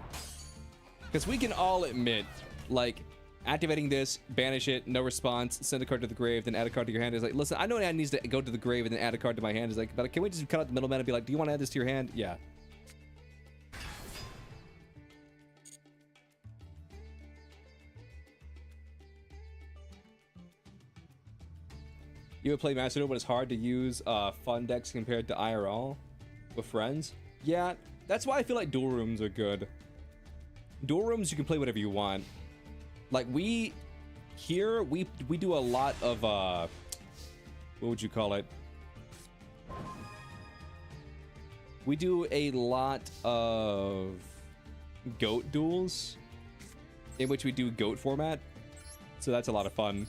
Because we can all admit, like, activating this, banish it, no response, send a card to the grave, then add a card to your hand is like, listen, I know it needs to go to the grave and then add a card to my hand is like, but can we just cut out the middleman and be like, do you want to add this to your hand? Yeah. You would play Master Duel, but it's hard to use fun decks compared to IRL with friends. Yeah, that's why I feel like duel rooms are good. Duel rooms, you can play whatever you want. Like we do a lot of what would you call it? We do a lot of goat duels in which we do goat format. So that's a lot of fun.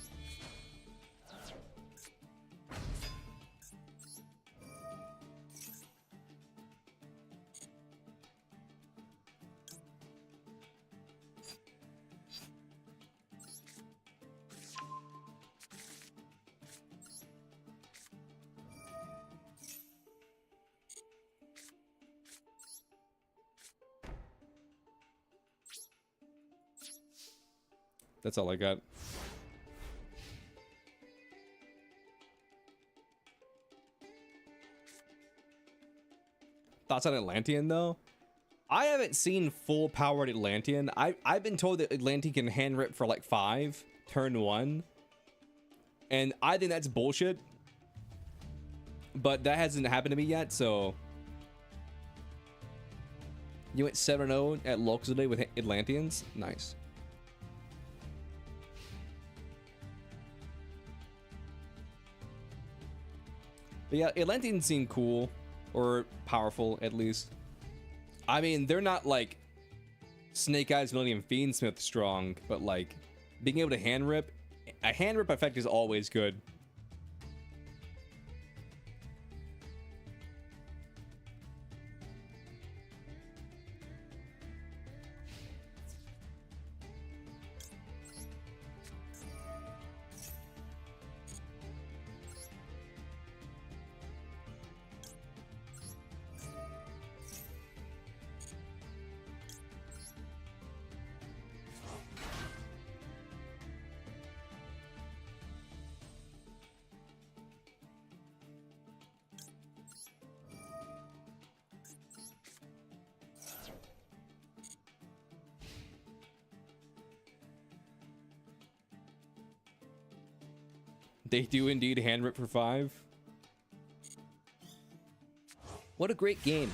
That's all I got. Thoughts on Atlantean though? I haven't seen full powered Atlantean. I've been told that Atlantean can hand rip for like 5 turn 1. And I think that's bullshit. But that hasn't happened to me yet, so you went 7-0 at locals today with Atlanteans? Nice. But yeah, Atlanteans seem cool, or powerful at least. I mean, they're not like Snake Eyes, Millennium Fiendsmith strong, but like being able to hand rip, a hand rip effect is always good. They do indeed hand rip for 5. What a great game.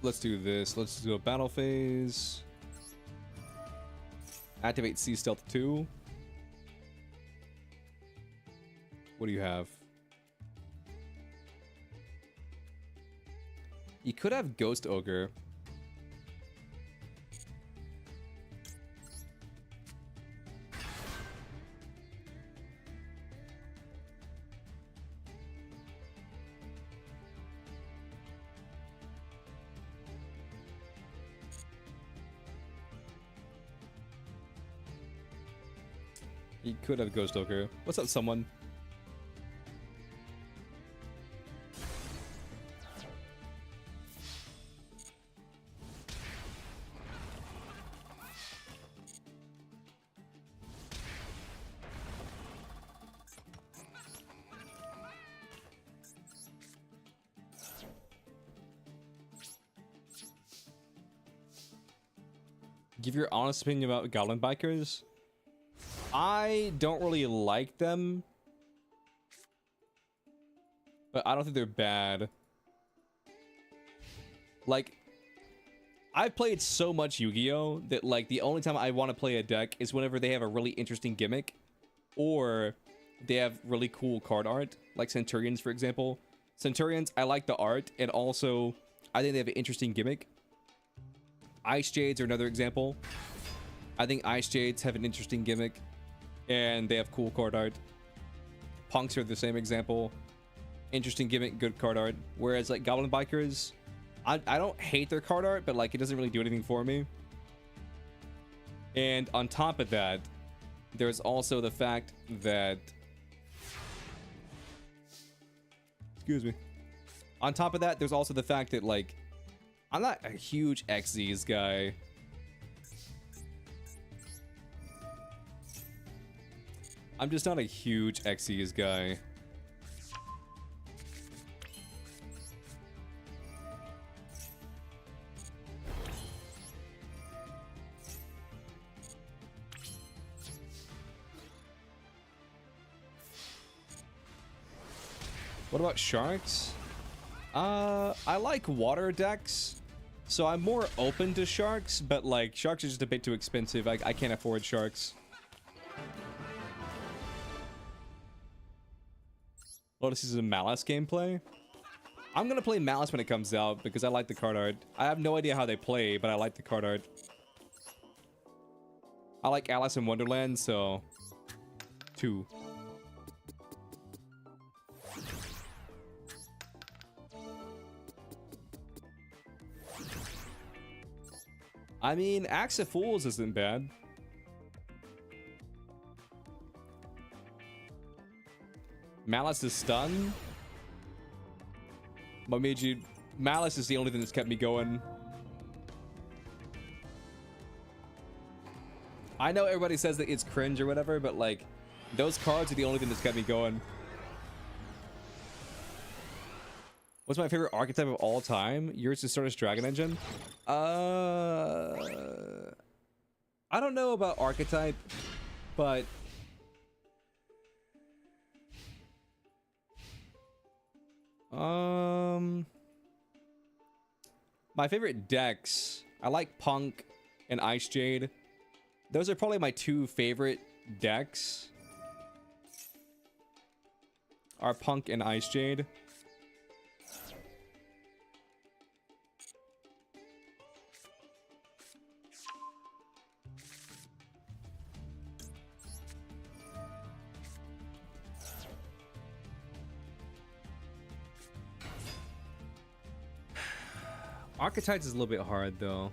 Let's do this. Let's do a battle phase. Activate Sea Stealth 2. What do you have? You could have Ghost Ogre. He could have Ghost Ogre. What's up, someone? Give your honest opinion about Goblin Bikers. I don't really like them, but I don't think they're bad. Like, I've played so much Yu-Gi-Oh that like the only time I want to play a deck is whenever they have a really interesting gimmick, or they have really cool card art, like Centurions, for example. Centurions, I like the art, and also I think they have an interesting gimmick. Ice Jades are another example. I think Ice Jades have an interesting gimmick, and they have cool card art. Punks are the same example. Interesting gimmick, good card art. Whereas like Goblin Bikers, I don't hate their card art, but like it doesn't really do anything for me. And on top of that, there's also the fact that... Excuse me. On top of that, there's also the fact that like, I'm not a huge XZs guy. I'm just not a huge XZs guy. What about sharks? I like water decks, so I'm more open to sharks, but like sharks are just a bit too expensive. I can't afford sharks. Lotus is a Malice gameplay. I'm gonna play Malice when it comes out because I like the card art. I have no idea how they play, but I like the card art. I like Alice in Wonderland, so 2. I mean, Axe of Fools isn't bad. Malice is stun. Momiji, Malice is the only thing that's kept me going. I know everybody says that it's cringe or whatever, but like, those cards are the only thing that's kept me going. What's my favorite archetype of all time? Yours is Stardust Dragon Engine? I don't know about archetype, but... My favorite decks, I like Punk and Ice Jade. Those are probably my 2 favorite decks. Are Punk and Ice Jade. Archetypes is a little bit hard, though.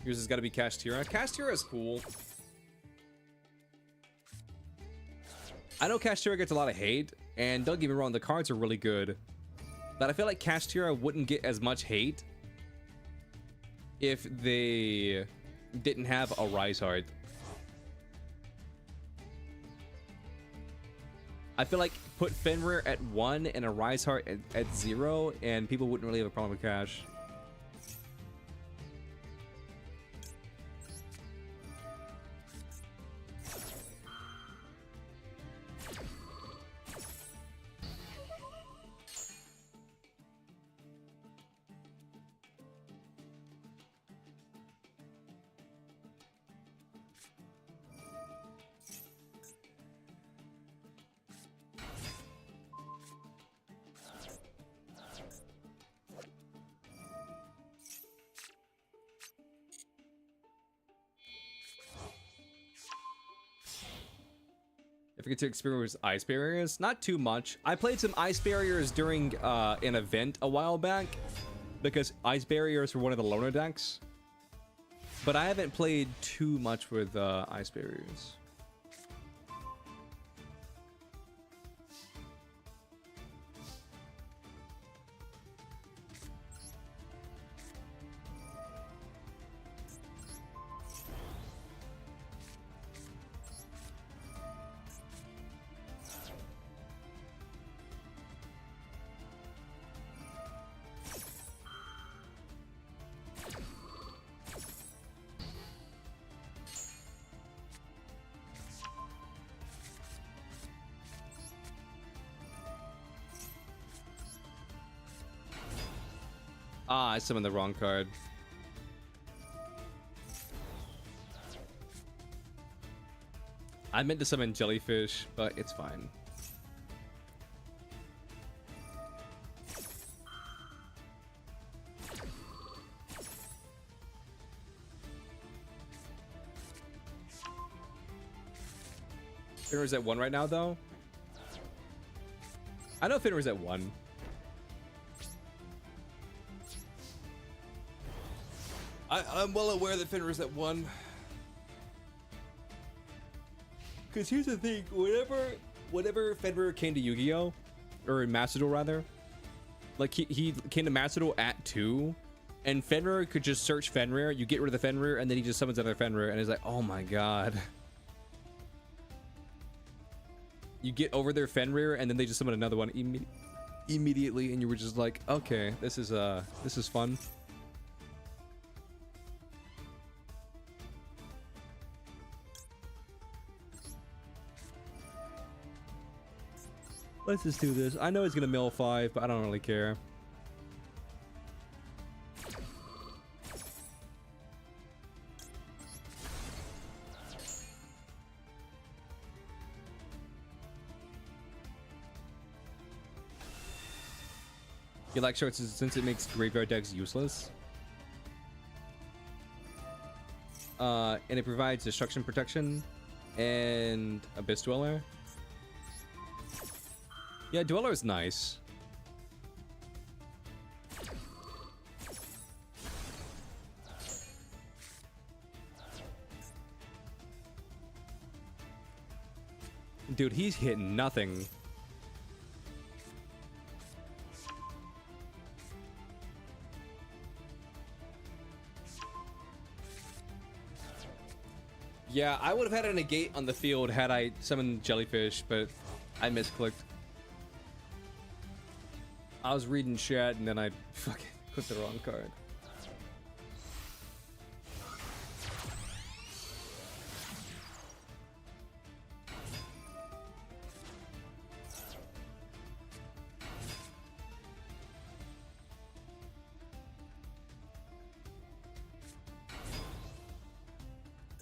Yours has got to be Kashtira. Kashtira is cool. I know Kashtira gets a lot of hate, and don't get me wrong, the cards are really good. But I feel like Kashtira wouldn't get as much hate if they didn't have a Rise Heart. I feel like put Fenrir at 1 and a Rise Heart at 0, and people wouldn't really have a problem with Cash. If we get to experience ice barriers, not too much. I played some ice barriers during an event a while back because ice barriers were one of the loner decks, but I haven't played too much with ice barriers. Ah, I summoned the wrong card. I meant to summon Jellyfish, but it's fine. Fenrir's at 1 right now, though. I know Fenrir's at 1. I'm well aware that Fenrir's at 1. Because here's the thing, whenever Fenrir came to Yu-Gi-Oh! Or Master Duel, rather, like he came to Master Duel at 2, and Fenrir could just search Fenrir, you get rid of the Fenrir, and then he just summons another Fenrir, and it's like, oh my god. You get over their Fenrir, and then they just summon another one immediately, and you were just like, okay, this is fun. Let's just do this. I know he's gonna mill 5, but I don't really care. You like shorts since it makes graveyard decks useless. And it provides destruction protection and Abyss Dweller. Yeah, Dweller is nice. Dude, he's hitting nothing. Yeah, I would have had a negate on the field had I summoned Jellyfish, but I misclicked. I was reading chat and then I fucking clicked the wrong card.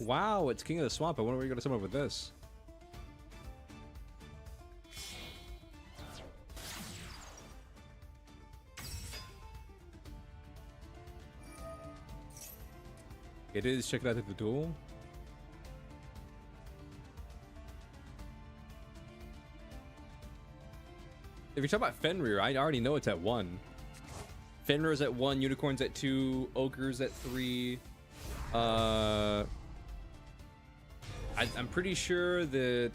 Wow, it's King of the Swamp. I wonder where you're gonna summon with this. It is. Check it out at the duel. If you're talking about Fenrir, I already know it's at 1. Fenrir's at 1, Unicorn's at 2, Ogre's at 3. I'm pretty sure that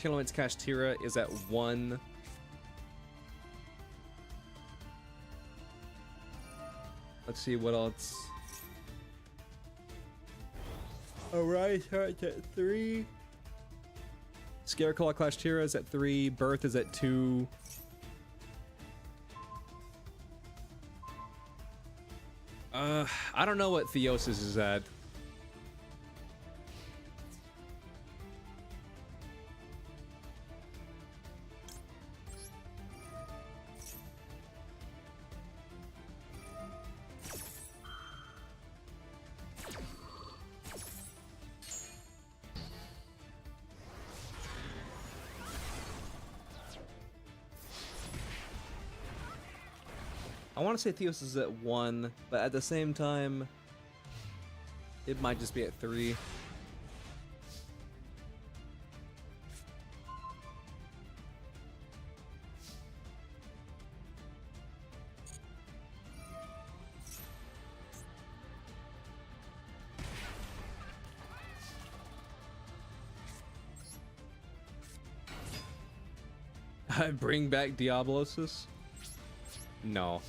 Telements Kashtira is at 1. Let's see what else. Alright, Heart's at 3. Scareclaw Kashtira is at 3. Birth is at 2. I don't know what Theosis is at. I want to say Theos is at 1, but at the same time, it might just be at 3. Bring back Diablosis? No.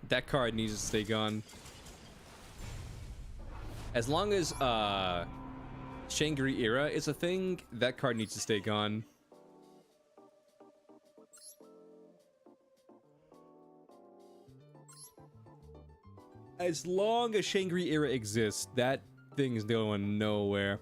That card needs to stay gone. As long as Shangri Era is a thing, that card needs to stay gone. As long as Shangri Era exists, that thing is going nowhere.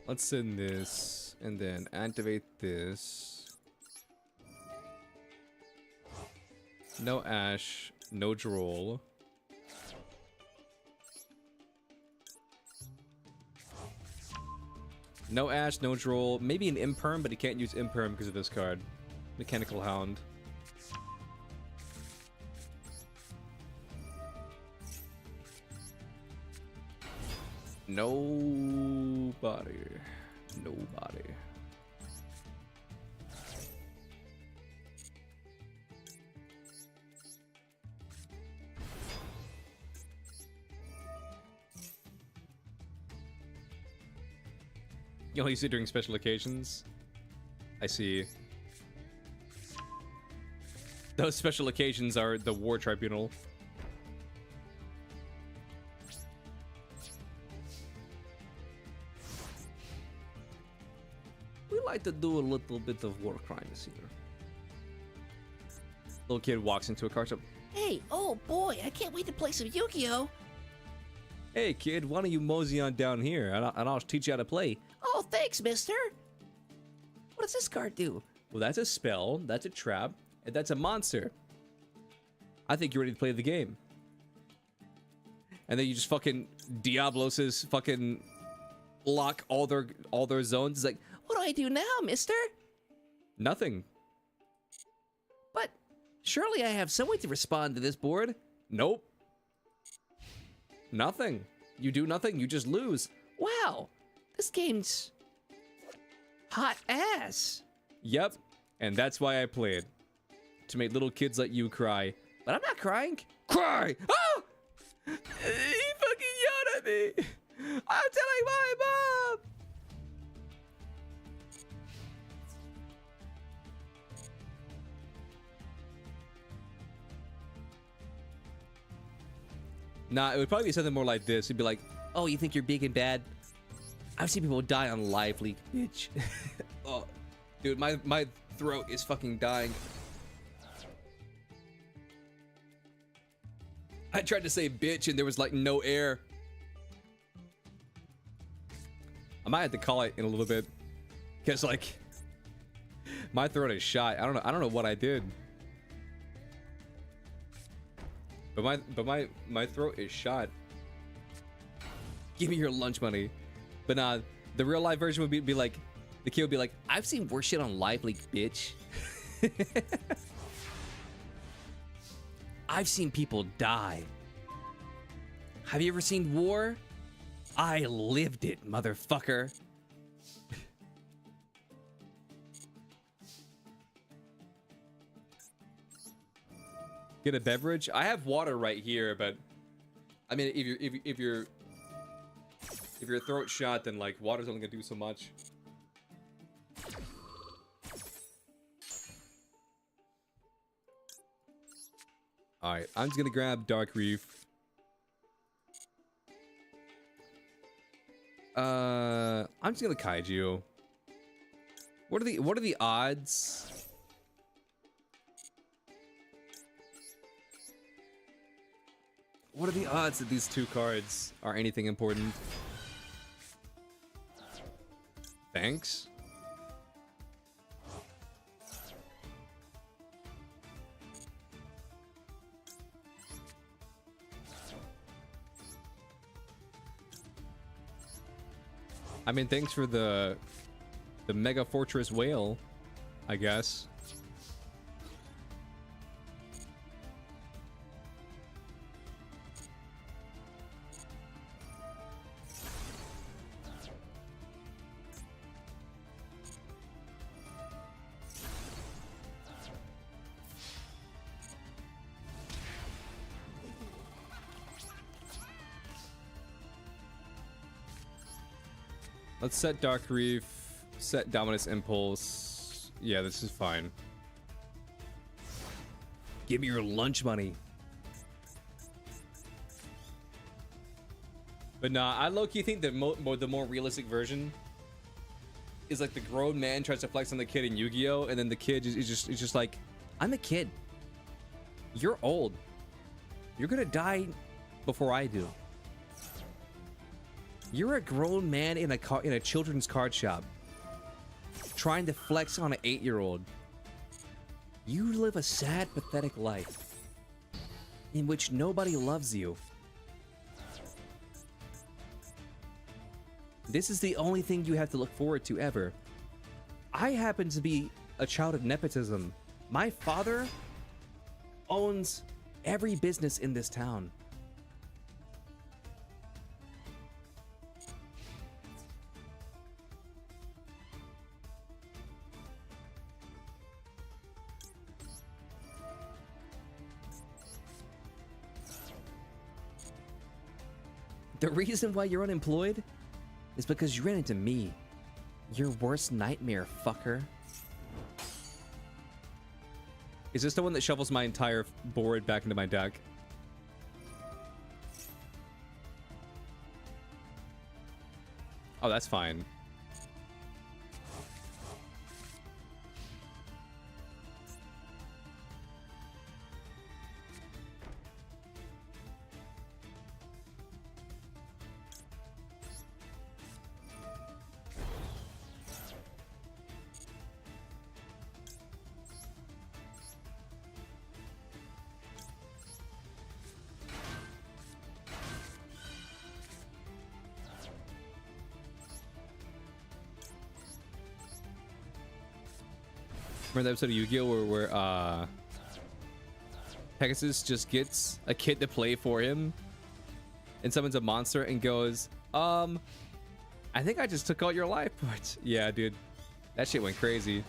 Let's send this and then activate this. No Ash, no Droll. No Ash, no Droll. Maybe an Imperm, but he can't use Imperm because of this card. Mechanical Hound. Nobody. Nobody. You only use it during special occasions? I see. Those special occasions are the War Tribunal. We like to do a little bit of war crimes here. Little kid walks into a car shop. Hey, oh boy, I can't wait to play some Yu-Gi-Oh! Hey kid, why don't you mosey on down here and I'll teach you how to play. Oh, thanks, mister! What does this card do? Well, that's a spell, that's a trap, and that's a monster. I think you're ready to play the game. And then you just fucking Diablos's fucking lock all their zones. It's like, What do I do now, mister? nothing. But surely I have some way to respond to this board. Nope. Nothing. You do nothing, you just lose. Wow, this game's hot ass. Yep. And that's why I played. To make little kids like you cry. But I'm not crying. Cry! Oh! He fucking yelled at me! I'm telling my mom! Nah, it would probably be something more like this. It'd be like, Oh, you think you're big and bad? I've seen people die on Live Leak, bitch. Oh, dude, my throat is fucking dying. I tried to say bitch and there was like no air. I might have to call it in a little bit, cause like my throat is shot. I don't know what I did, but my throat is shot. Give me your lunch money. But nah, the real life version would be like, the kid would be like, I've seen worse shit on Live Leak, bitch. I've seen people die. Have you ever seen war? I lived it, motherfucker. Get a beverage? I have water right here, but I mean, if your throat's shot, then like water's only gonna do so much. All right, I'm just gonna grab Dark Reef. I'm just gonna Kaiju. What are the odds? What are the odds that these two cards are anything important? Thanks. I mean, thanks for the Mega Fortress Whale, I guess. Let's set Dark Reef, set Dominus Impulse. Yeah, this is fine. Give me your lunch money. But nah, I low-key think that the more realistic version is like the grown man tries to flex on the kid in Yu-Gi-Oh! And then the kid is just like, I'm a kid. You're old. You're gonna die before I do. You're a grown man in a children's card shop, trying to flex on an 8-year-old. You live a sad, pathetic life in which nobody loves you. This is the only thing you have to look forward to ever. I happen to be a child of nepotism. My father owns every business in this town. The reason why you're unemployed is because you ran into me. Your worst nightmare, fucker. Is this the one that shovels my entire board back into my deck? Oh, that's fine. Remember that episode of Yu-Gi-Oh where Pegasus just gets a kid to play for him and summons a monster and goes, I think I just took out your life points. Yeah, dude. That shit went crazy.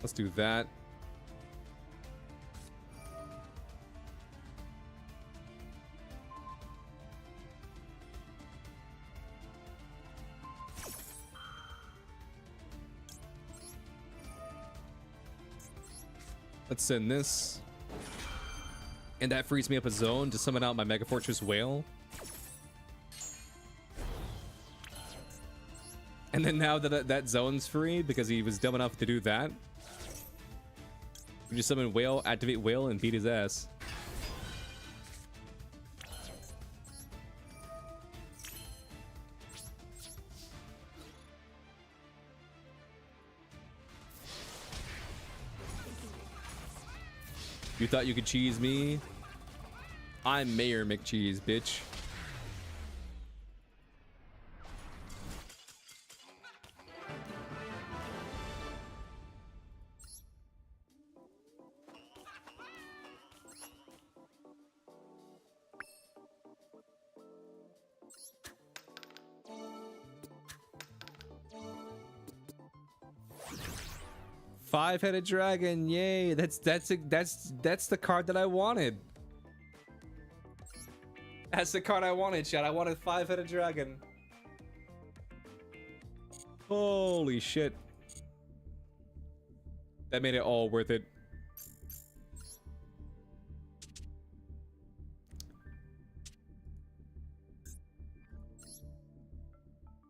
Let's do that. Let's send this. And that frees me up a zone to summon out my Mega Fortress Whale. And then now that that zone's free, because he was dumb enough to do that, we just summon Whale, activate Whale, and beat his ass. You thought you could cheese me? I'm Mayor McCheese, bitch. Five-headed dragon, yay! That's the card that I wanted. That's the card I wanted, chat. I wanted five-headed dragon. Holy shit! That made it all worth it.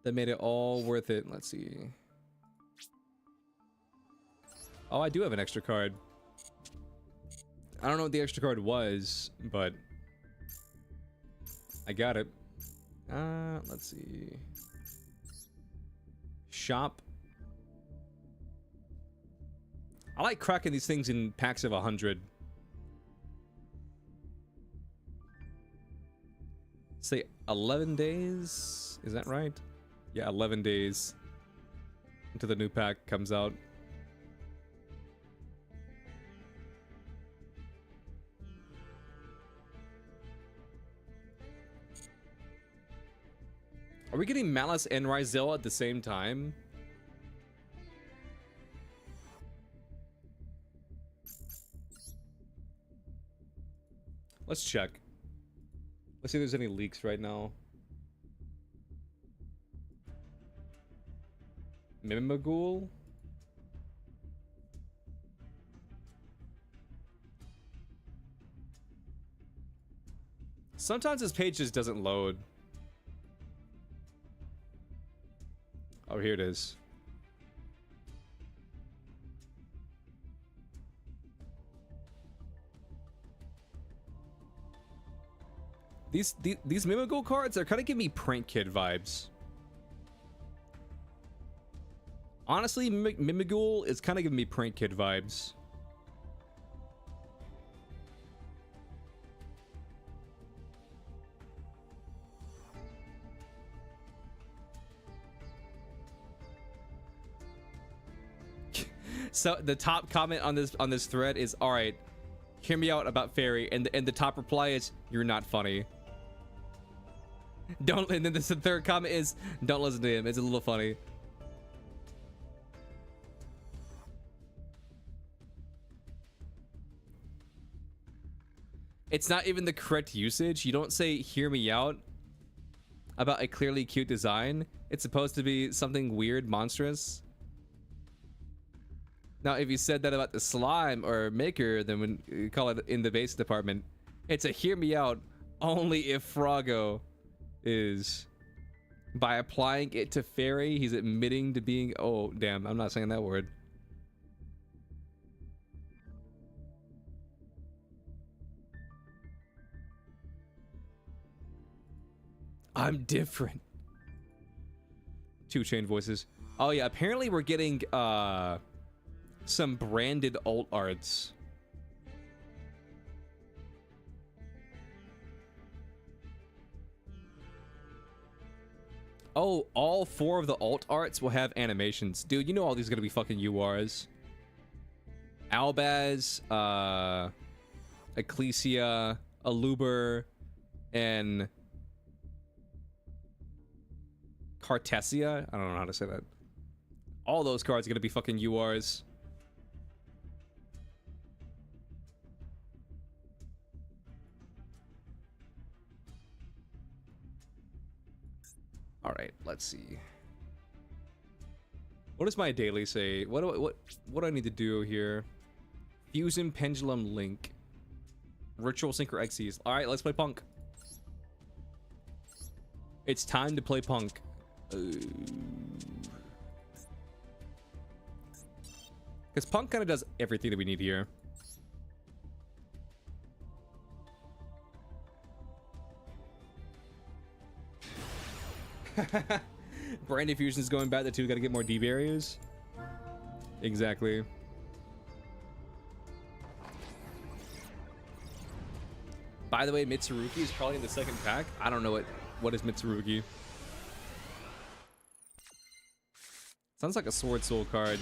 That made it all worth it. Let's see. Oh, I do have an extra card. I don't know what the extra card was, but I got it. Let's see. Shop. I like cracking these things in packs of 100. Say 11 days? Is that right? Yeah, 11 days until the new pack comes out. Are we getting Malice and Ryzel at the same time? Let's check. Let's see if there's any leaks right now. Mimagul? Sometimes this page just doesn't load. Oh, here it is. These Mimagul cards are kind of giving me Prank Kid vibes. Honestly, Mimagul is kind of giving me Prank Kid vibes. So the top comment on this thread is, all right, hear me out about Fairy, and the top reply is, you're not funny. Don't, and then the third comment is, don't listen to him, it's a little funny. It's not even the correct usage. You don't say hear me out about a clearly cute design. It's supposed to be something weird, monstrous. Now, if you said that about the slime or maker, then when you call it in the base department, it's a hear me out only if Froggo is. By applying it to Fairy, he's admitting to being, oh damn, I'm not saying that word. I'm different. 2 Chain voices. Oh yeah, apparently we're getting some branded alt arts. Oh, all 4 of the alt arts will have animations. Dude, you know all these are gonna be fucking URs. Albaz, Ecclesia, Aluber, and Cartesia? I don't know how to say that. All those cards are gonna be fucking URs. All right, let's see. What does my daily say? What do I need to do here? Fusion Pendulum Link. Ritual Synchro Xyz. All right, let's play Punk. It's time to play Punk. Because Punk kind of does everything that we need here. Brandy Fusion is going back to 2. Got to get more D barriers. Exactly. By the way, Mitsurugi is probably in the second pack. I don't know what is Mitsurugi. Sounds like a Sword Soul card.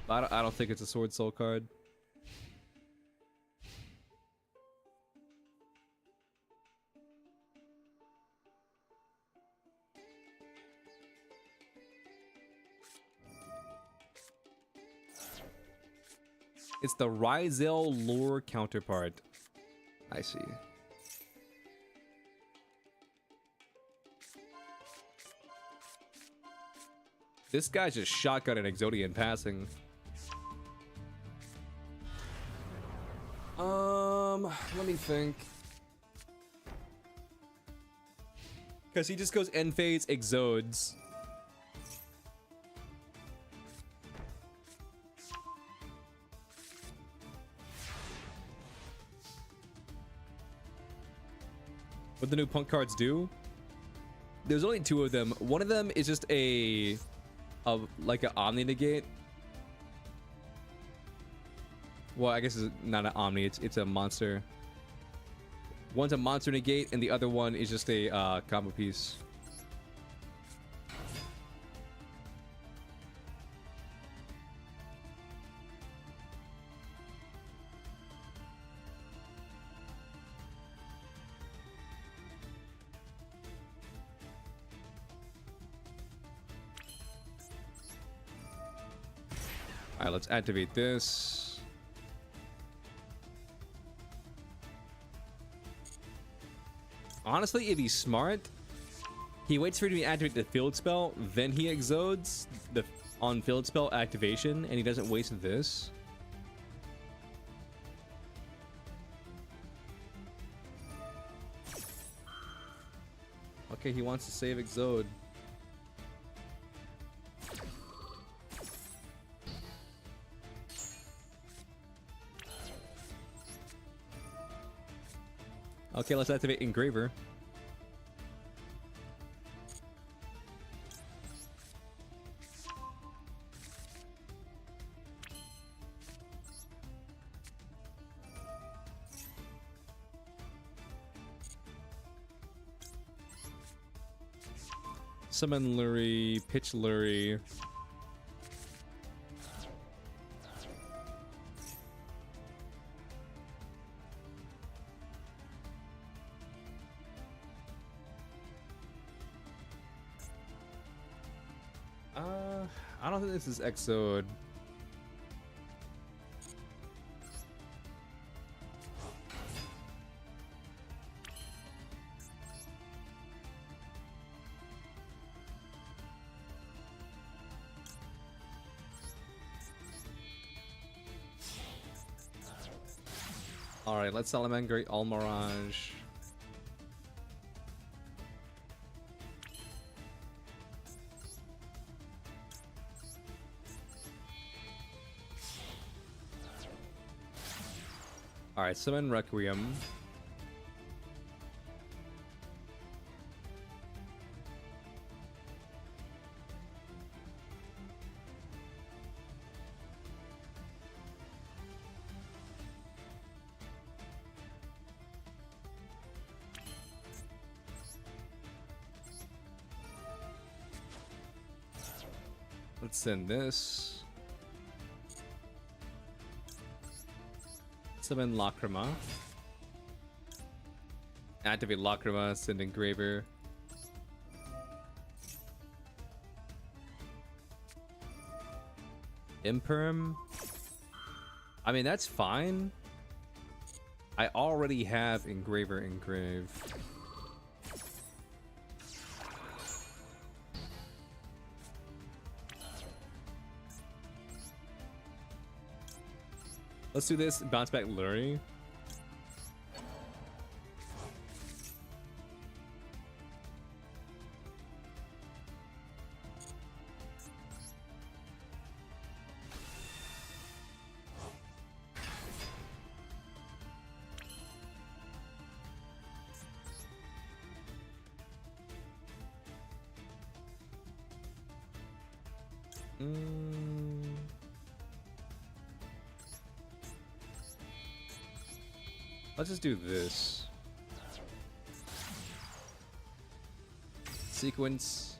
But I don't think it's a Sword Soul card. It's the Ryzel lore counterpart. I see. This guy's just shotgun and Exodian passing. Let me think. Because he just goes end phase, Exodes. What the new Punk cards do? There's only 2 of them. One of them is just like an Omni Negate. Well, I guess it's not an Omni, it's a monster. One's a monster negate, and the other one is just a combo piece. Alright, let's activate this. Honestly, if he's smart, he waits for you to activate the field spell, then he exodes. on field spell activation and he doesn't waste this. Okay, he wants to save Exode. Okay, let's activate Engraver. Summon Lurie, pitch Lurie. I don't think this is Exode. Alright, let's Salamangreat Almirage. Alright, summon Requiem. Let's send this. Summon Lacrima. Activate Lacrima, send Engraver. Imperm. I mean, that's fine. I already have Engraver engraved. Let's do this. Bounce back Lurie. Let's just do this. Sequence.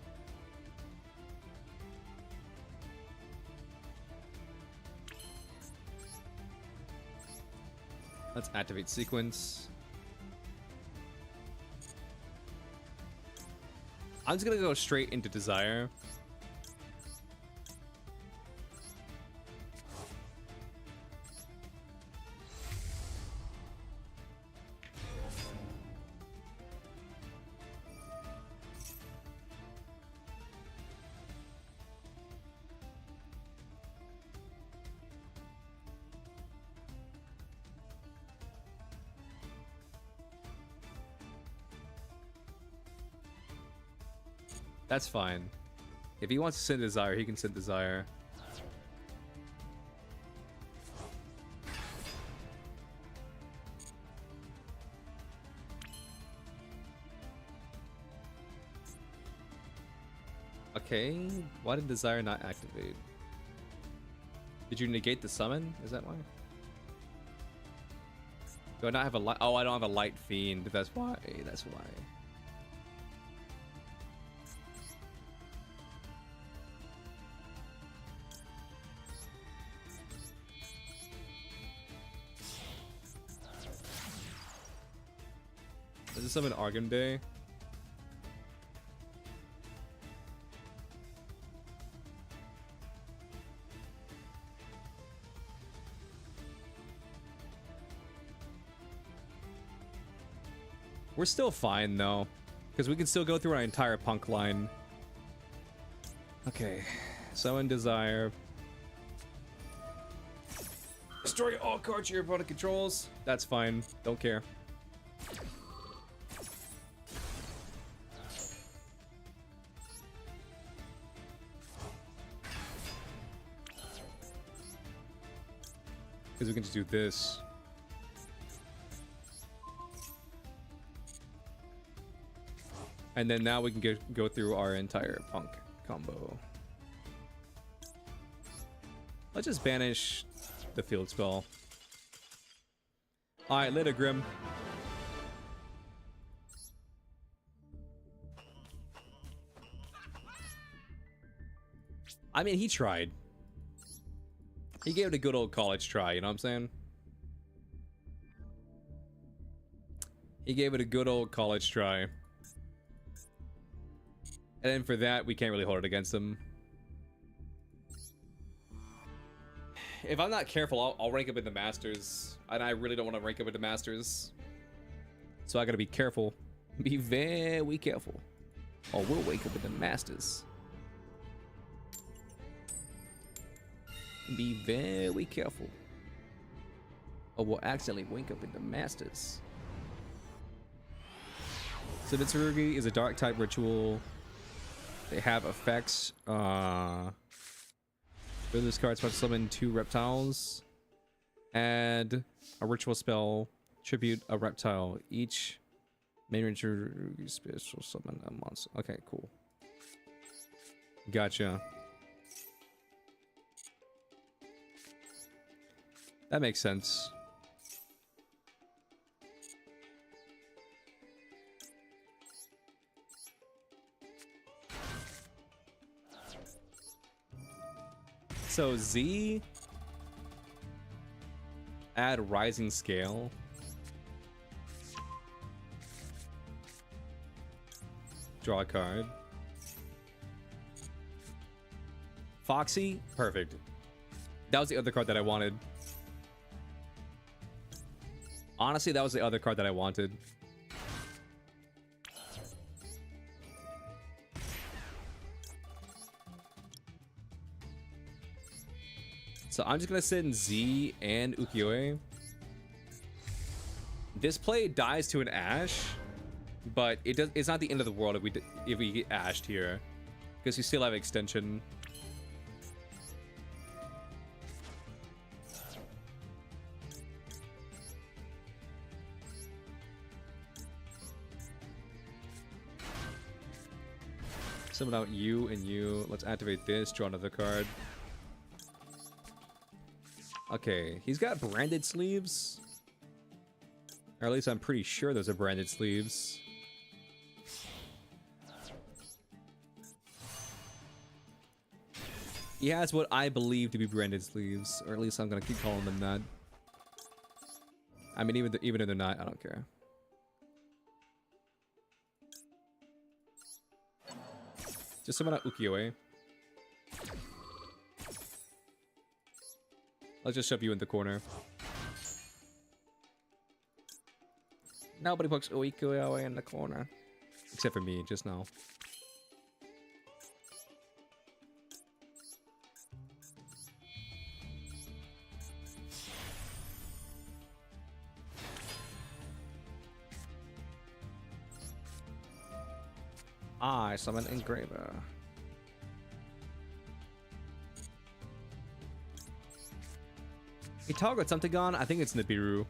Let's activate sequence. I'm just gonna go straight into Desire. That's fine. If he wants to send Desire, he can send Desire. Okay, why did Desire not activate? Did you negate the summon? Is that why? Do I not have a light? Oh, I don't have a light fiend. That's why. That's why. Is this summon Argento? We're still fine though, because we can still go through our entire punk line. Okay, Summon Desire. Destroy all cards your opponent controls. That's fine. Don't care. Because we can just do this. And then now we can go through our entire punk combo. Let's just banish the field spell. Alright, later, Grim. I mean, he tried. He gave it a good old college try, you know what I'm saying? He gave it a good old college try. And then for that, we can't really hold it against him. If I'm not careful, I'll rank up in the Masters. And I really don't want to rank up in the Masters. So I gotta be careful. Be very careful. Or we'll wake up in the Masters. Be very careful. Or we'll accidentally wake up in the Masters. So Mitsurugi is a dark type ritual. They have effects. With this card, special summon 2 reptiles. Add a ritual spell. Tribute a reptile. Each main Mitsurugi special summon a monster. Okay, cool. Gotcha. That makes sense. So Z, add rising scale. Draw a card. Foxy, perfect. That was the other card that I wanted. Honestly, that was the other card that I wanted. So I'm just gonna sit in Z and Ukiyo-e. This play dies to an Ash, but it's not the end of the world if we get Ashed here, because we still have extension. Summon out you and you. Let's activate this, draw another card. Okay, he's got branded sleeves. Or at least I'm pretty sure those are branded sleeves. He has what I believe to be branded sleeves, or at least I'm gonna keep calling them that. I mean, even if they're not, I don't care. Just summon out Ukiyo-e. Let's just shove you in the corner. Nobody puts Ukiyo-e in the corner. Except for me, just now. I summon Engraver. He targeted something on. I think it's Nibiru.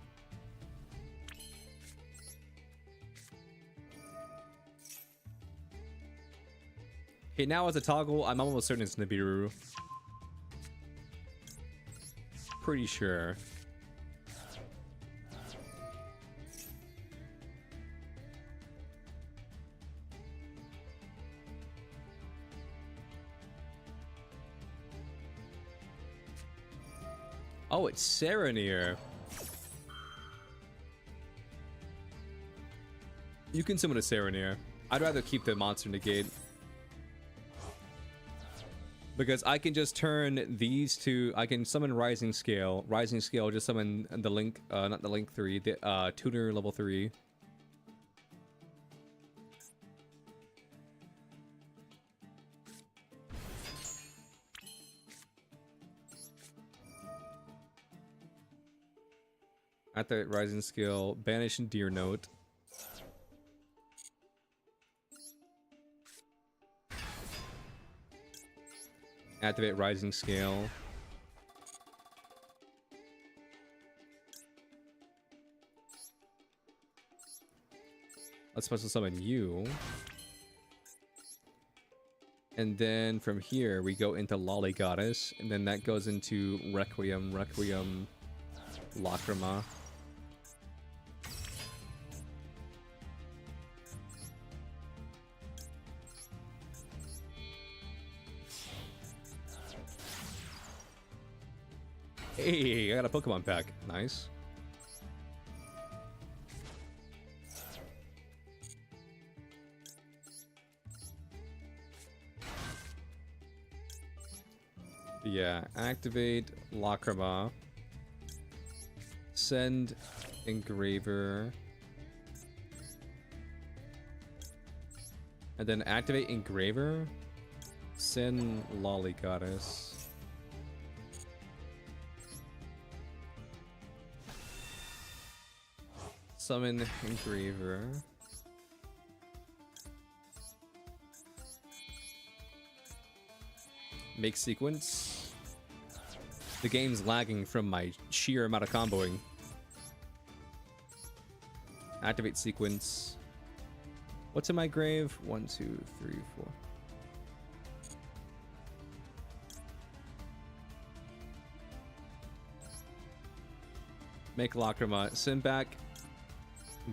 Okay, now as a toggle, I'm almost certain it's Nibiru. Pretty sure. Oh, it's Serenir. You can summon a Serenir. I'd rather keep the monster negate. Because I can just turn these two. I can summon Rising Scale. Rising Scale, just summon the Link, not the Link 3, the Tutor level 3. Activate Rising Skill. Banish Deer Note. Activate Rising Scale. Let's special summon you. And then from here, we go into Lolly Goddess. And then that goes into Requiem, Lacrima. Hey, I got a Pokemon pack. Nice. Yeah, activate Lacrima. Send Engraver. And then activate Engraver. Send Lolly Goddess. Summon Engraver. Make sequence. The game's lagging from my sheer amount of comboing. Activate sequence. What's in my grave? 1, 2, 3, 4. Make Lacrima. Send back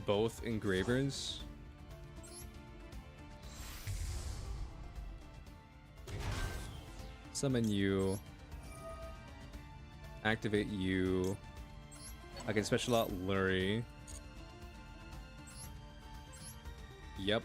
both Engravers. Summon you. Activate you. I can special out Lurie. Yep.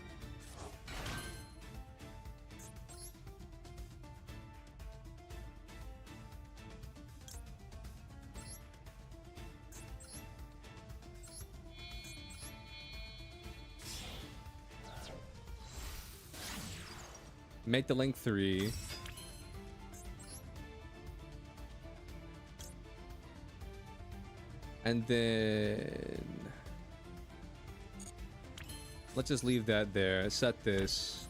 Make the link 3. And then let's just leave that there. Set this.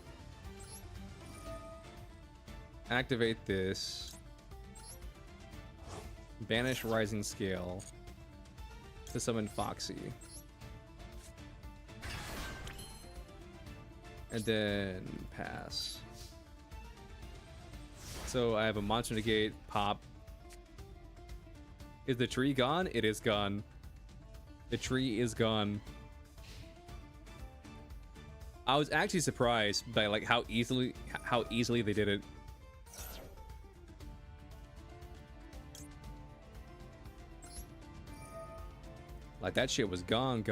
Activate this. Banish Rising Scale to summon Foxy. And then pass. So I have a Monster Negate, pop. Is the tree gone? It is gone. The tree is gone. I was actually surprised by like how easily they did it. Like that shit was gone.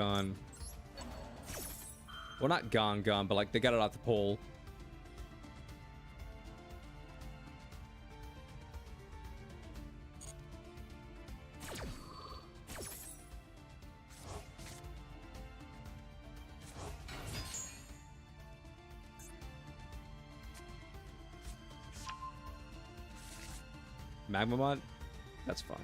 Well, not gone, but like they got it off the pole. Magmamon? That's fine.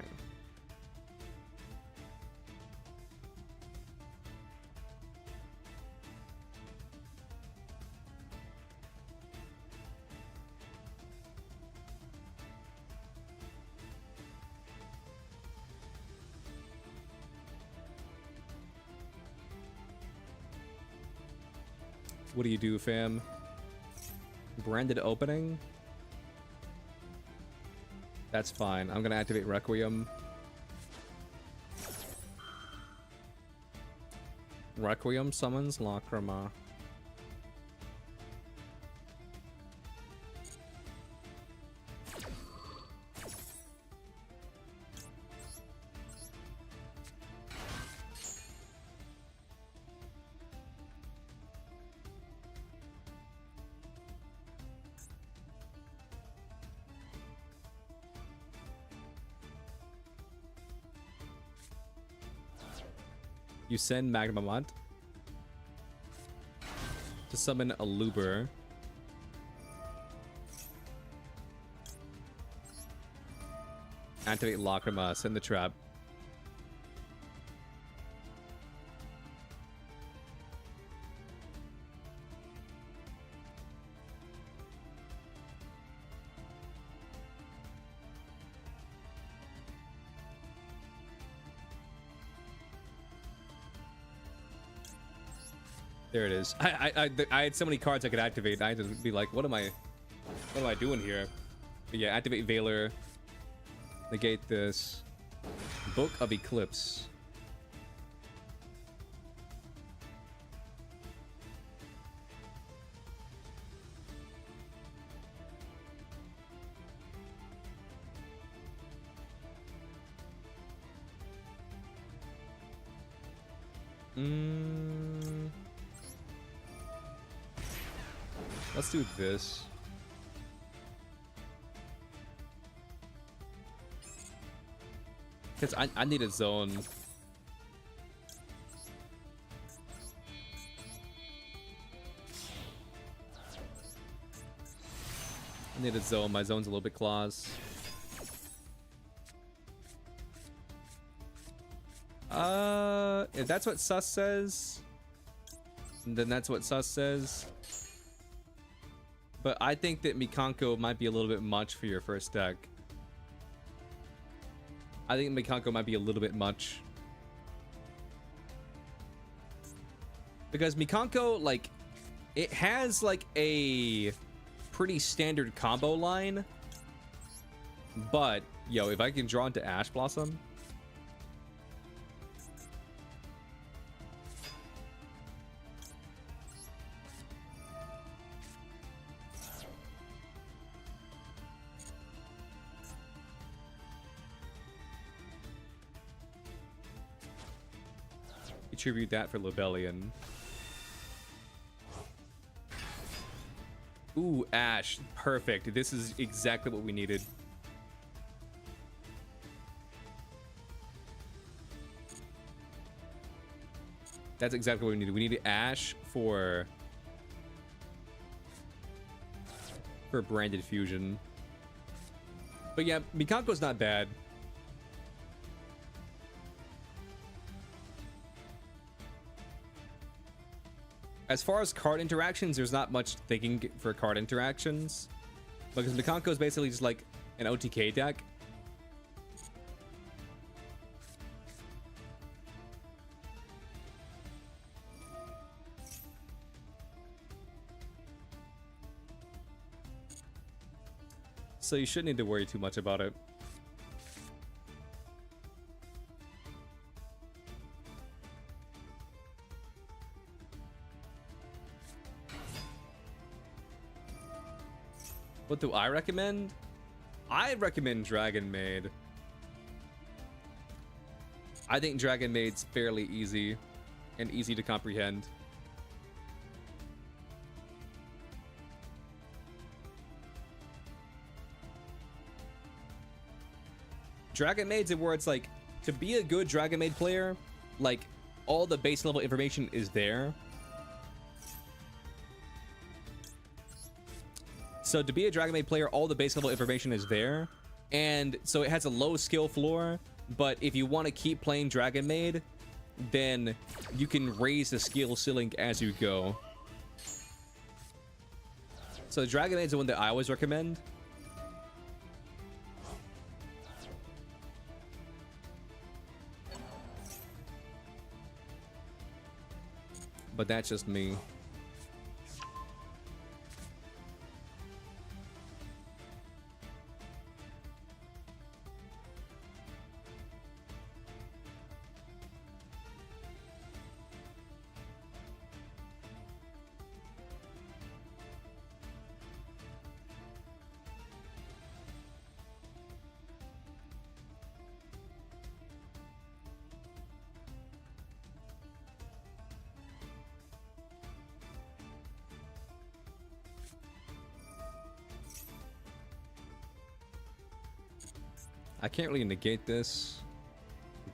What do you do, fam? Branded opening? That's fine. I'm gonna activate Requiem. Requiem summons Lacrima. You send Magmamont to summon a Luber. Activate Lacrima, send the trap. There it is. I had so many cards I could activate. I had to be like, what am I doing here? But yeah, activate Valor. Negate this. Book of Eclipse. Let's do this. Because I need a zone. I need a zone. My zone's a little bit claws. If that's what sus says, then that's what sus says. But I think that Mikanko might be a little bit much for your first deck. I think Mikanko might be a little bit much. Because Mikanko, like, it has, like, a pretty standard combo line. But, yo, if I can draw into Ash Blossom... Tribute that for Lebellion. Ooh, Ash. Perfect. This is exactly what we needed. That's exactly what we needed. We needed Ash for Branded Fusion. But yeah, Mikanko's not bad. As far as card interactions, there's not much thinking for card interactions. Because Mikanko is basically just like an OTK deck. So you shouldn't need to worry too much about it. What do I recommend? I recommend Dragon Maid. I think Dragon Maid's fairly easy and easy to comprehend. Dragon Maid's where it's like, to be a good Dragon Maid player, like, all the base level information is there. So to be a Dragon Maid player, all the base level information is there. And so it has a low skill floor, but if you want to keep playing Dragon Maid, then you can raise the skill ceiling as you go. So Dragon Maid's the one that I always recommend. But that's just me. I can't really negate this.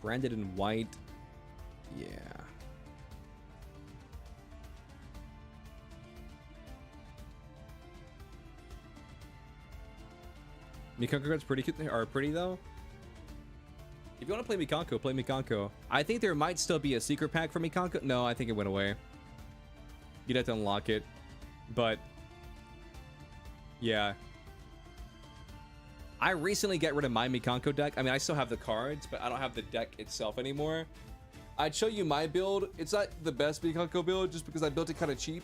Branded in white. Yeah. Mikanko cards are pretty though. If you want to play Mikanko, play Mikanko. I think there might still be a secret pack for Mikanko. No, I think it went away. You'd have to unlock it. But yeah. I recently got rid of my Mikanko deck. I mean, I still have the cards, but I don't have the deck itself anymore. I'd show you my build. It's not the best Bikako build just because I built it kind of cheap.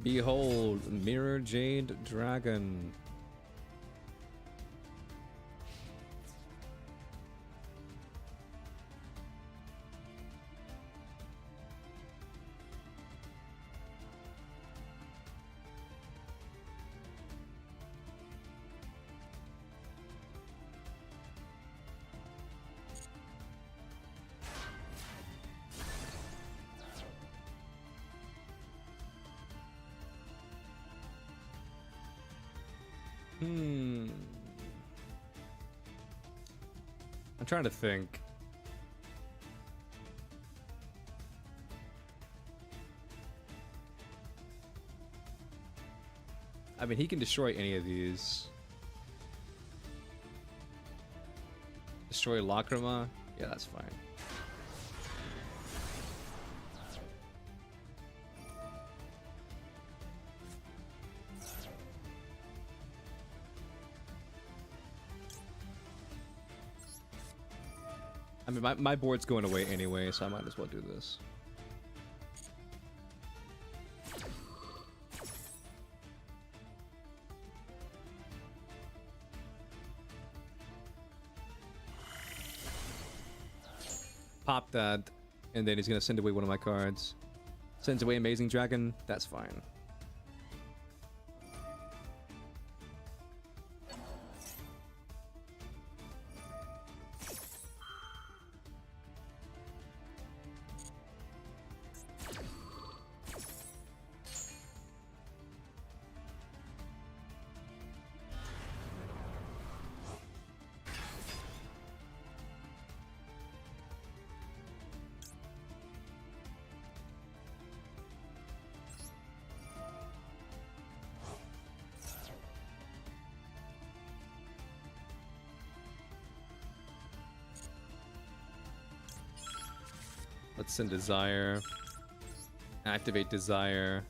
Behold, Mirror Jade Dragon. I'm trying to think. I mean, he can destroy any of these. Destroy Lacrima? Yeah, that's fine. I mean, my board's going away anyway, so I might as well do this. Pop that, and then he's gonna send away one of my cards. Sends away Amazing Dragon, that's fine. Let's send Desire. Activate Desire.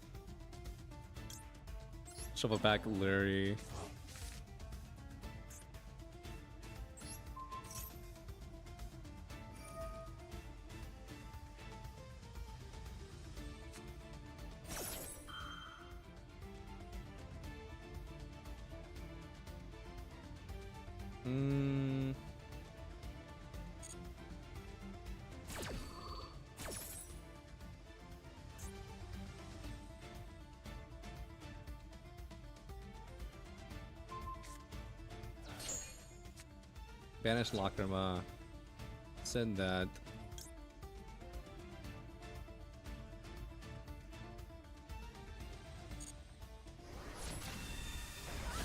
Shuffle back Lurie. Banish Lacrima. Send that.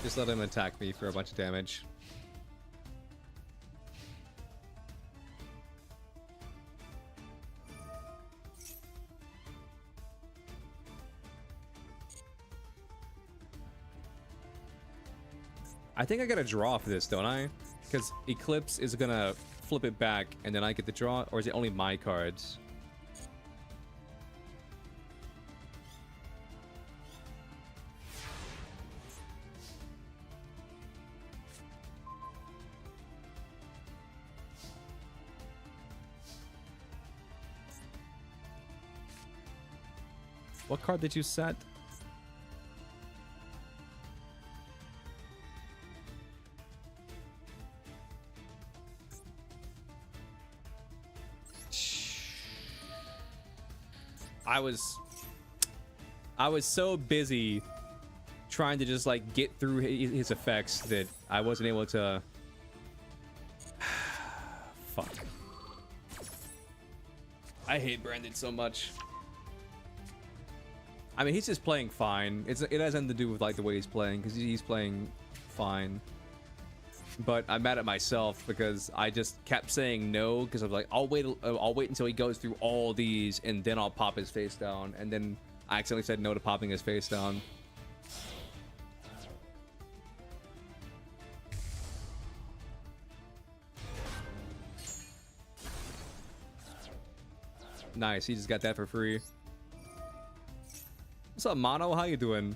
Just let him attack me for a bunch of damage. I think I got a draw for this, don't I? Because Eclipse is gonna flip it back and then I get the draw, or is it only my cards? What card did you set? I was so busy trying to just like get through his effects that I wasn't able to. Fuck. I hate Brandon so much. I mean, he's just playing fine. It has nothing to do with like the way he's playing, because he's playing fine. But I'm mad at myself because I just kept saying no, because I was like, I'll wait until he goes through all these and then I'll pop his face down. And then I accidentally said no to popping his face down. Nice, he just got that for free. What's up, Mono? How you doing?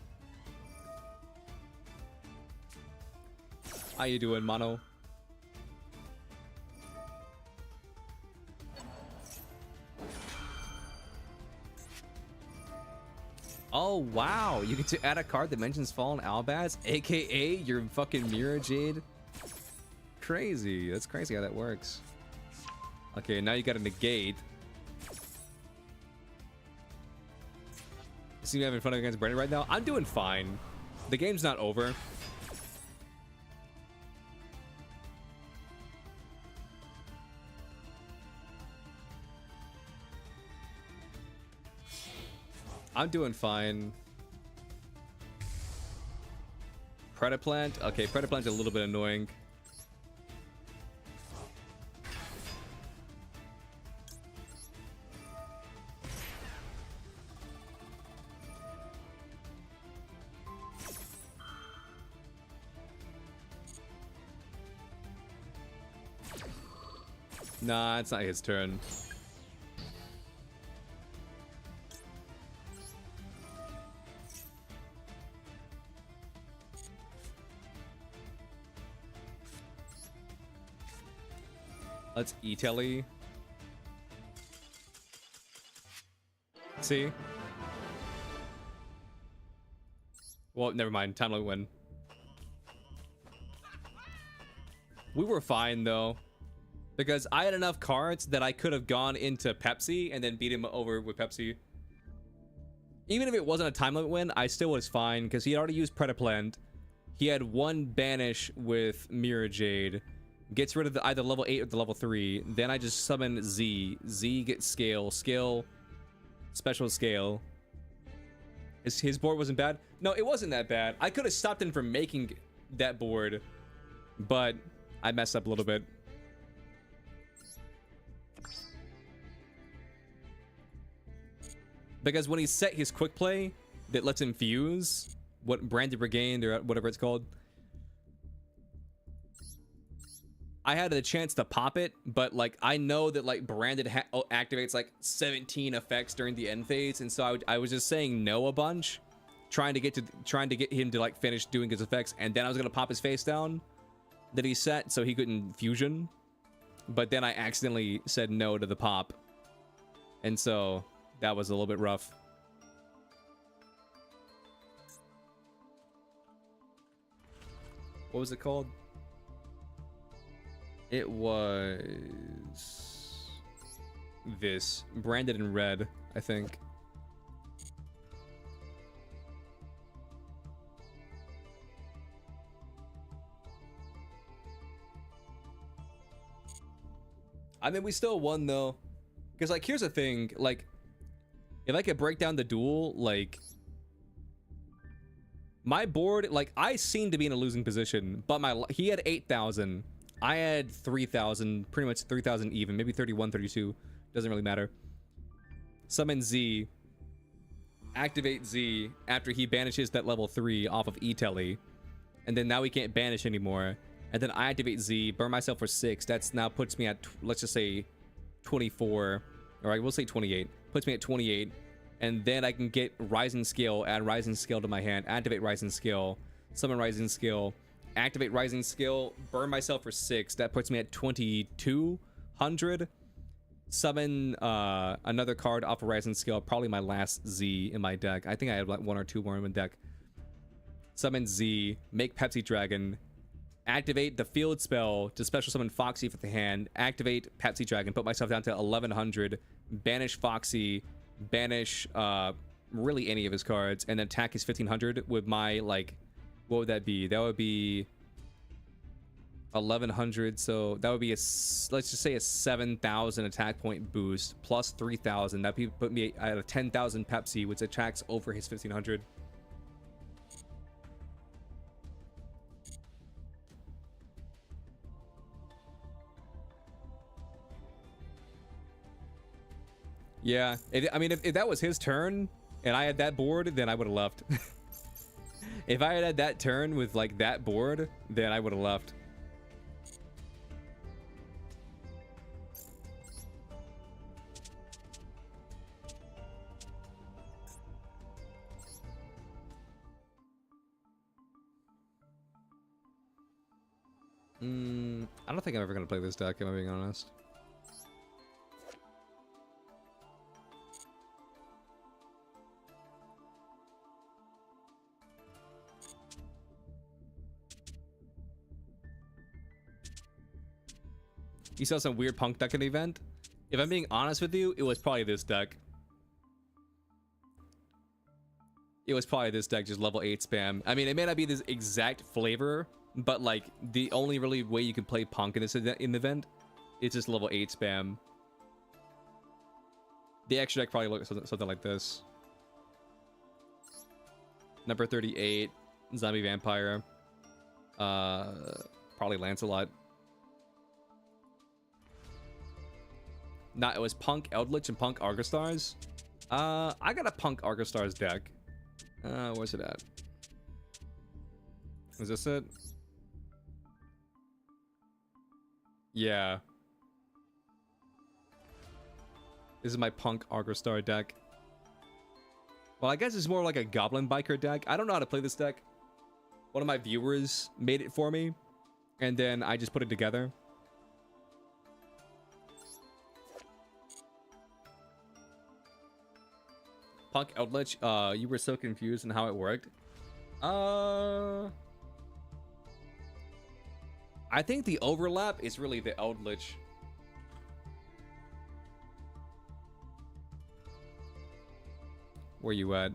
How you doing, Mono? Oh, wow. You get to add a card that mentions Fallen Albaz, aka your fucking Mirror Jade. Crazy. That's crazy how that works. Okay, now you gotta negate. You seem to be having fun against Brandon right now. I'm doing fine. The game's not over. I'm doing fine. Predaplant? Okay, Predaplant's a little bit annoying. Nah, it's not his turn. Let's E-Telly. See? Well, never mind. Time to win. We were fine, though. Because I had enough cards that I could have gone into Pepsi and then beat him over with Pepsi. Even if it wasn't a time limit win, I still was fine because he had already used Predaplant. He had one banish with Mirror Jade. Gets rid of the, either level 8 or the level 3. Then I just summon Z. Z gets scale. Scale. Special scale. His board wasn't bad? No, it wasn't that bad. I could have stopped him from making that board. But I messed up a little bit. Because when he set his quick play that lets him fuse, what Branded Brigade or whatever it's called, I had the chance to pop it, but like I know that like Branded activates like 17 effects during the end phase, and so I was just saying no a bunch, trying to get him to like finish doing his effects, and then I was gonna pop his face down that he set so he couldn't fusion, but then I accidentally said no to the pop, and so that was a little bit rough. What was it called? It was this. Branded in red, I think. I mean, we still won though. Because like, here's the thing, like, if I could break down the duel, like, my board, like, I seem to be in a losing position, but he had 8,000. I had 3,000, pretty much 3,000 even, maybe 31, 32. Doesn't really matter. Summon Z. Activate Z after he banishes that level 3 off of E-Telly. And then now he can't banish anymore. And then I activate Z, burn myself for 6. That's now puts me at, let's just say, 24. Or I will say 28. Puts me at 28. And then I can get Rising Scale, add Rising Scale to my hand, activate Rising Scale, summon Rising Scale, activate Rising Scale, burn myself for 6. That puts me at 2,200. Summon another card off of Rising Scale, probably my last Z in my deck. I think I had like 1 or 2 more in my deck. Summon Z, make Pepsi Dragon, activate the field spell to special summon Foxy for the hand, activate Pepsi Dragon, put myself down to 1,100, banish Foxy, banish really any of his cards, and then attack his 1500 with my, like, what would that be? That would be 1100, so that would be let's just say a 7,000 attack point boost plus 3,000. That would put me at a 10,000 Pepsi, which attacks over his 1500. Yeah, I mean, if that was his turn and I had that board, then I would have left. If I had that turn with like that board, then I would have left. I don't think I'm ever gonna play this deck, if I'm being honest. You saw some weird punk deck in the event? If I'm being honest with you, it was probably this deck. It was probably this deck, just level 8 spam. I mean, it may not be this exact flavor, but like the only really way you can play punk in this event, it's just level 8 spam. The extra deck probably looks something like this. Number 38, Zombie Vampire. Probably Lancelot. It was Punk Eldritch and Punk Argostars. I got a Punk Argostars deck. Where's it at? Is this it? Yeah. This is my Punk Argostar deck. Well, I guess it's more like a Goblin Biker deck. I don't know how to play this deck. One of my viewers made it for me, and then I just put it together. Punk Eldritch, you were so confused in how it worked. I think the overlap is really the Eldritch. Where you at?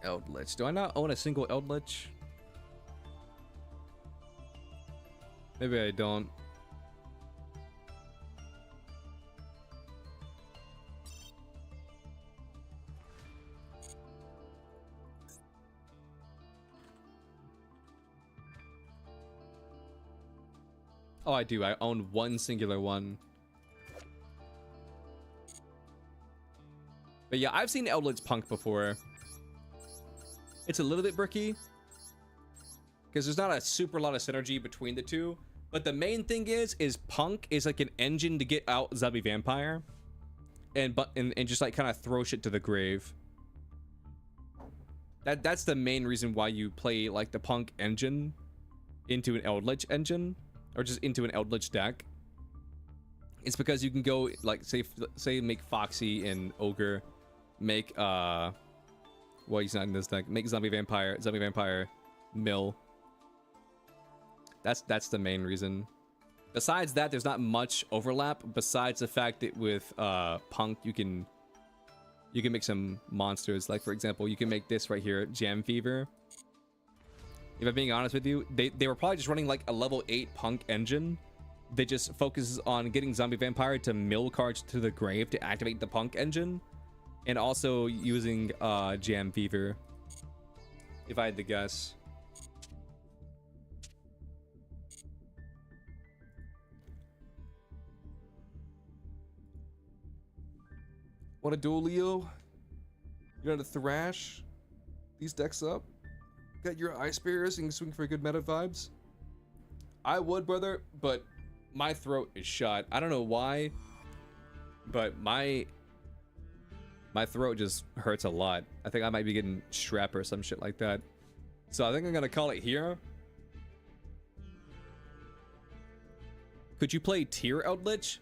Eldritch. Do I not own a single Eldritch? Maybe I don't. Oh, I do. I own one singular one. But yeah, I've seen Eldritch Punk before. It's a little bit bricky because there's not a super lot of synergy between the two. But the main thing is Punk is like an engine to get out Zombie Vampire, and just like kind of throw shit to the grave. That's the main reason why you play like the Punk engine into an Eldritch engine, or just into an Eldritch deck. It's because you can go like say make Foxy and Ogre, make well, he's not in this deck. Make Zombie Vampire mill. That's the main reason. Besides that, there's not much overlap. Besides the fact that with Punk, you can make some monsters. Like for example, you can make this right here, Jam Fever. If I'm being honest with you, they were probably just running like a level 8 Punk engine that just focuses on getting Zombie Vampire to mill cards to the grave to activate the Punk engine. And also using Jam Fever, if I had to guess. Want a duel, Leo? You know how to thrash these decks up? Got your Ice Bears and swing for good meta vibes? I would, brother, but my throat is shot. I don't know why, but my throat just hurts a lot. I think I might be getting strep or some shit like that. So I think I'm gonna call it here. Could you play Tier Eldritch?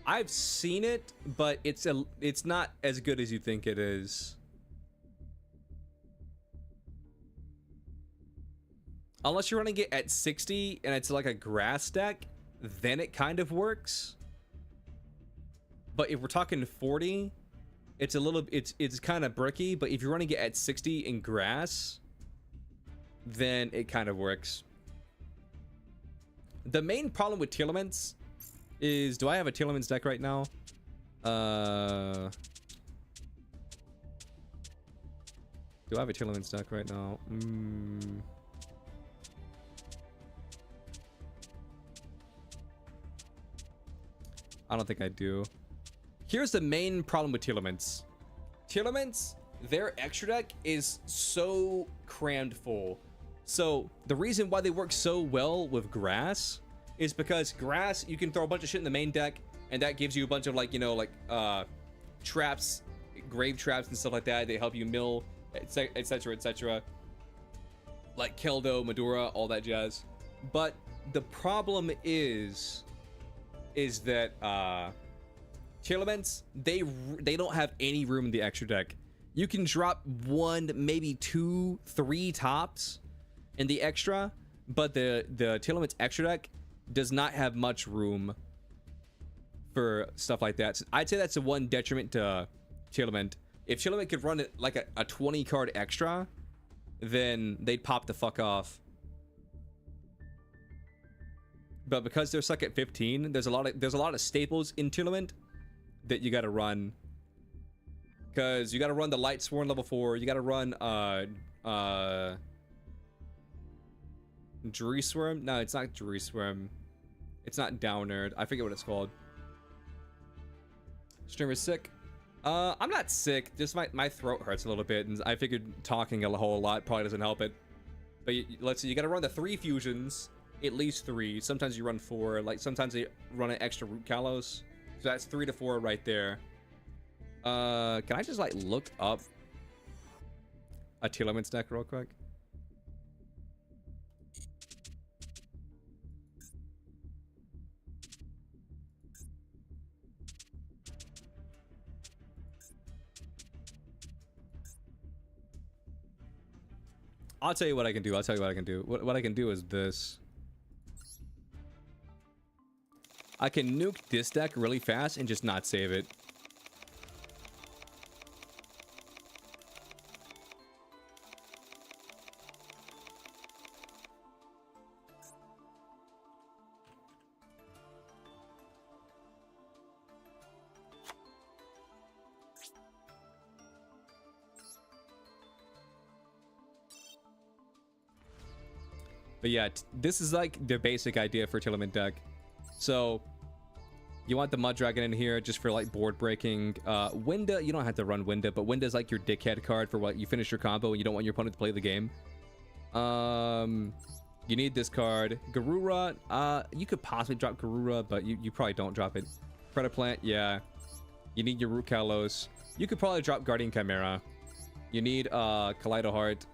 I've seen it, but it's not as good as you think it is. Unless you're running it at 60 and it's like a grass deck, then it kind of works. But if we're talking 40, it's a little it's kind of bricky, but if you're running it at 60 in grass, then it kind of works. The main problem with Telements is, do I have a Telements deck right now? Do I have a Telements deck right now? I don't think I do. Here's the main problem with Telements. Telements, their extra deck is so crammed full. So the reason why they work so well with grass is because grass, you can throw a bunch of shit in the main deck, and that gives you a bunch of like, you know, like traps, grave traps and stuff like that. They help you mill, etc, etc. Like Keldo, Medora, all that jazz. But the problem is that Telements, they don't have any room in the extra deck. You can drop 1, maybe 2, 3 tops in the extra, but the Telements extra deck does not have much room for stuff like that. So I'd say that's the one detriment to Telement. If Telement could run it like a 20 card extra, then they'd pop the fuck off. But because they're stuck at 15, there's a lot of staples in Telement that you got to run. Because you got to run the Light Sworn level 4. You got to run Jerusalem. No, it's not Jerusalem. It's not Downerd. I forget what it's called. Streamer's sick. I'm not sick. Just my throat hurts a little bit, and I figured talking a whole lot probably doesn't help it. But let's see. You got to run the 3 fusions. At least 3. Sometimes you run 4. Like sometimes they run an extra Root Kalos. So that's 3 to 4 right there. Can I just like look up a Telements deck real quick? I'll tell you what I can do. I'll tell you what I can do. What I can do is this. I can nuke this deck really fast and just not save it. But yeah, this is like the basic idea for Telement deck. So you want the Mud Dragon in here just for like board breaking. Winda, you don't have to run Winda, but Winda's like your dickhead card for what you finish your combo and you don't want your opponent to play the game. You need this card. Garura, you could possibly drop Garura, but you probably don't drop it. Predaplant, yeah. You need your Root Kalos. You could probably drop Guardian Chimera. You need Kaleido Heart.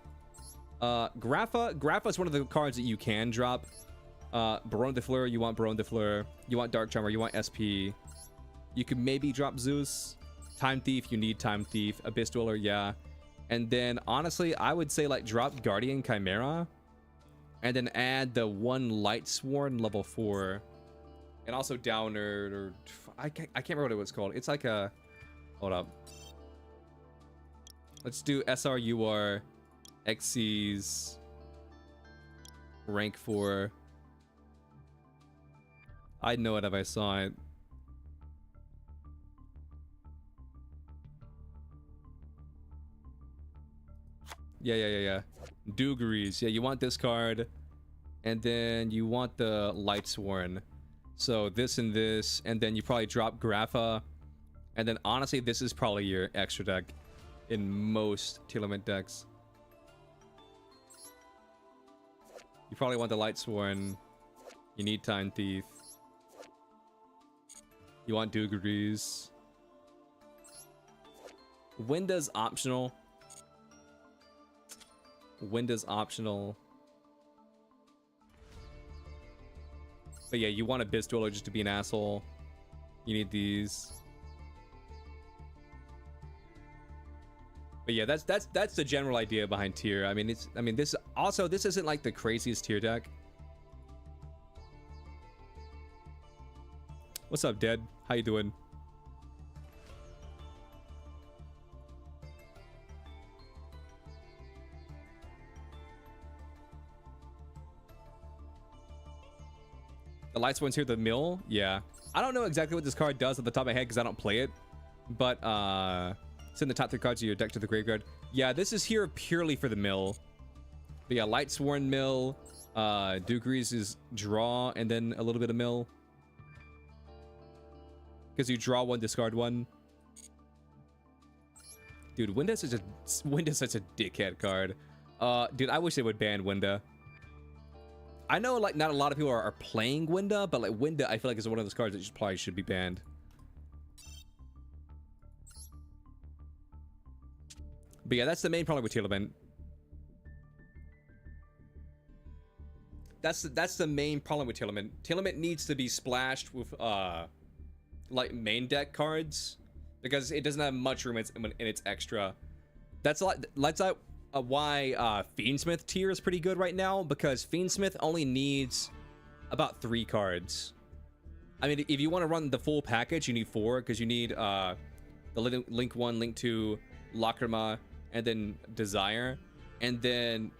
Grapha is one of the cards that you can drop. Baron de Fleur, you want Baron de Fleur. You want Dark Charmer, you want SP. You could maybe drop Zeus. Time Thief, you need Time Thief. Abyss Dweller, yeah. And then, honestly, I would say, like, drop Guardian Chimera. And then add the 1 Light Sworn level 4. And also Downerd, or... I can't remember what it was called. It's like a... Hold up. Let's do SRUR, Xyz, rank 4. I'd know it if I saw it. Yeah. Dugries. Yeah, you want this card. And then you want the Light Sworn. So this and this. And then you probably drop Grapha. And then honestly, this is probably your extra deck in most Telement decks. You probably want the Light Sworn. You need Time Thief. You want Dugries. Winda's optional. Winda's optional. But yeah, you want a Abyss Dweller just to be an asshole. You need these. But yeah, that's the general idea behind tier. I mean, this isn't like the craziest tier deck. What's up, Dead? How you doing? The lights one's here, the mill. Yeah, I don't know exactly what this card does at the top of my head because I don't play it, but send the top 3 cards of your deck to the graveyard. Yeah, this is here purely for the mill. But yeah, Lightsworn mill, Dugries is draw and then a little bit of mill. Because you draw 1, discard 1. Dude, Winda's such a dickhead card. Dude, I wish they would ban Winda. I know like not a lot of people are playing Winda, but like Winda I feel like is one of those cards that just probably should be banned. But yeah, that's the main problem with Telemint. That's the main problem with Telemint. Telemint needs to be splashed with like main deck cards because it doesn't have much room in its extra. That's like why Fiendsmith tier is pretty good right now, because Fiendsmith only needs about 3 cards. I mean, if you want to run the full package, you need 4 because you need the Link 1, Link 2, Lacrima, and then Desire, and then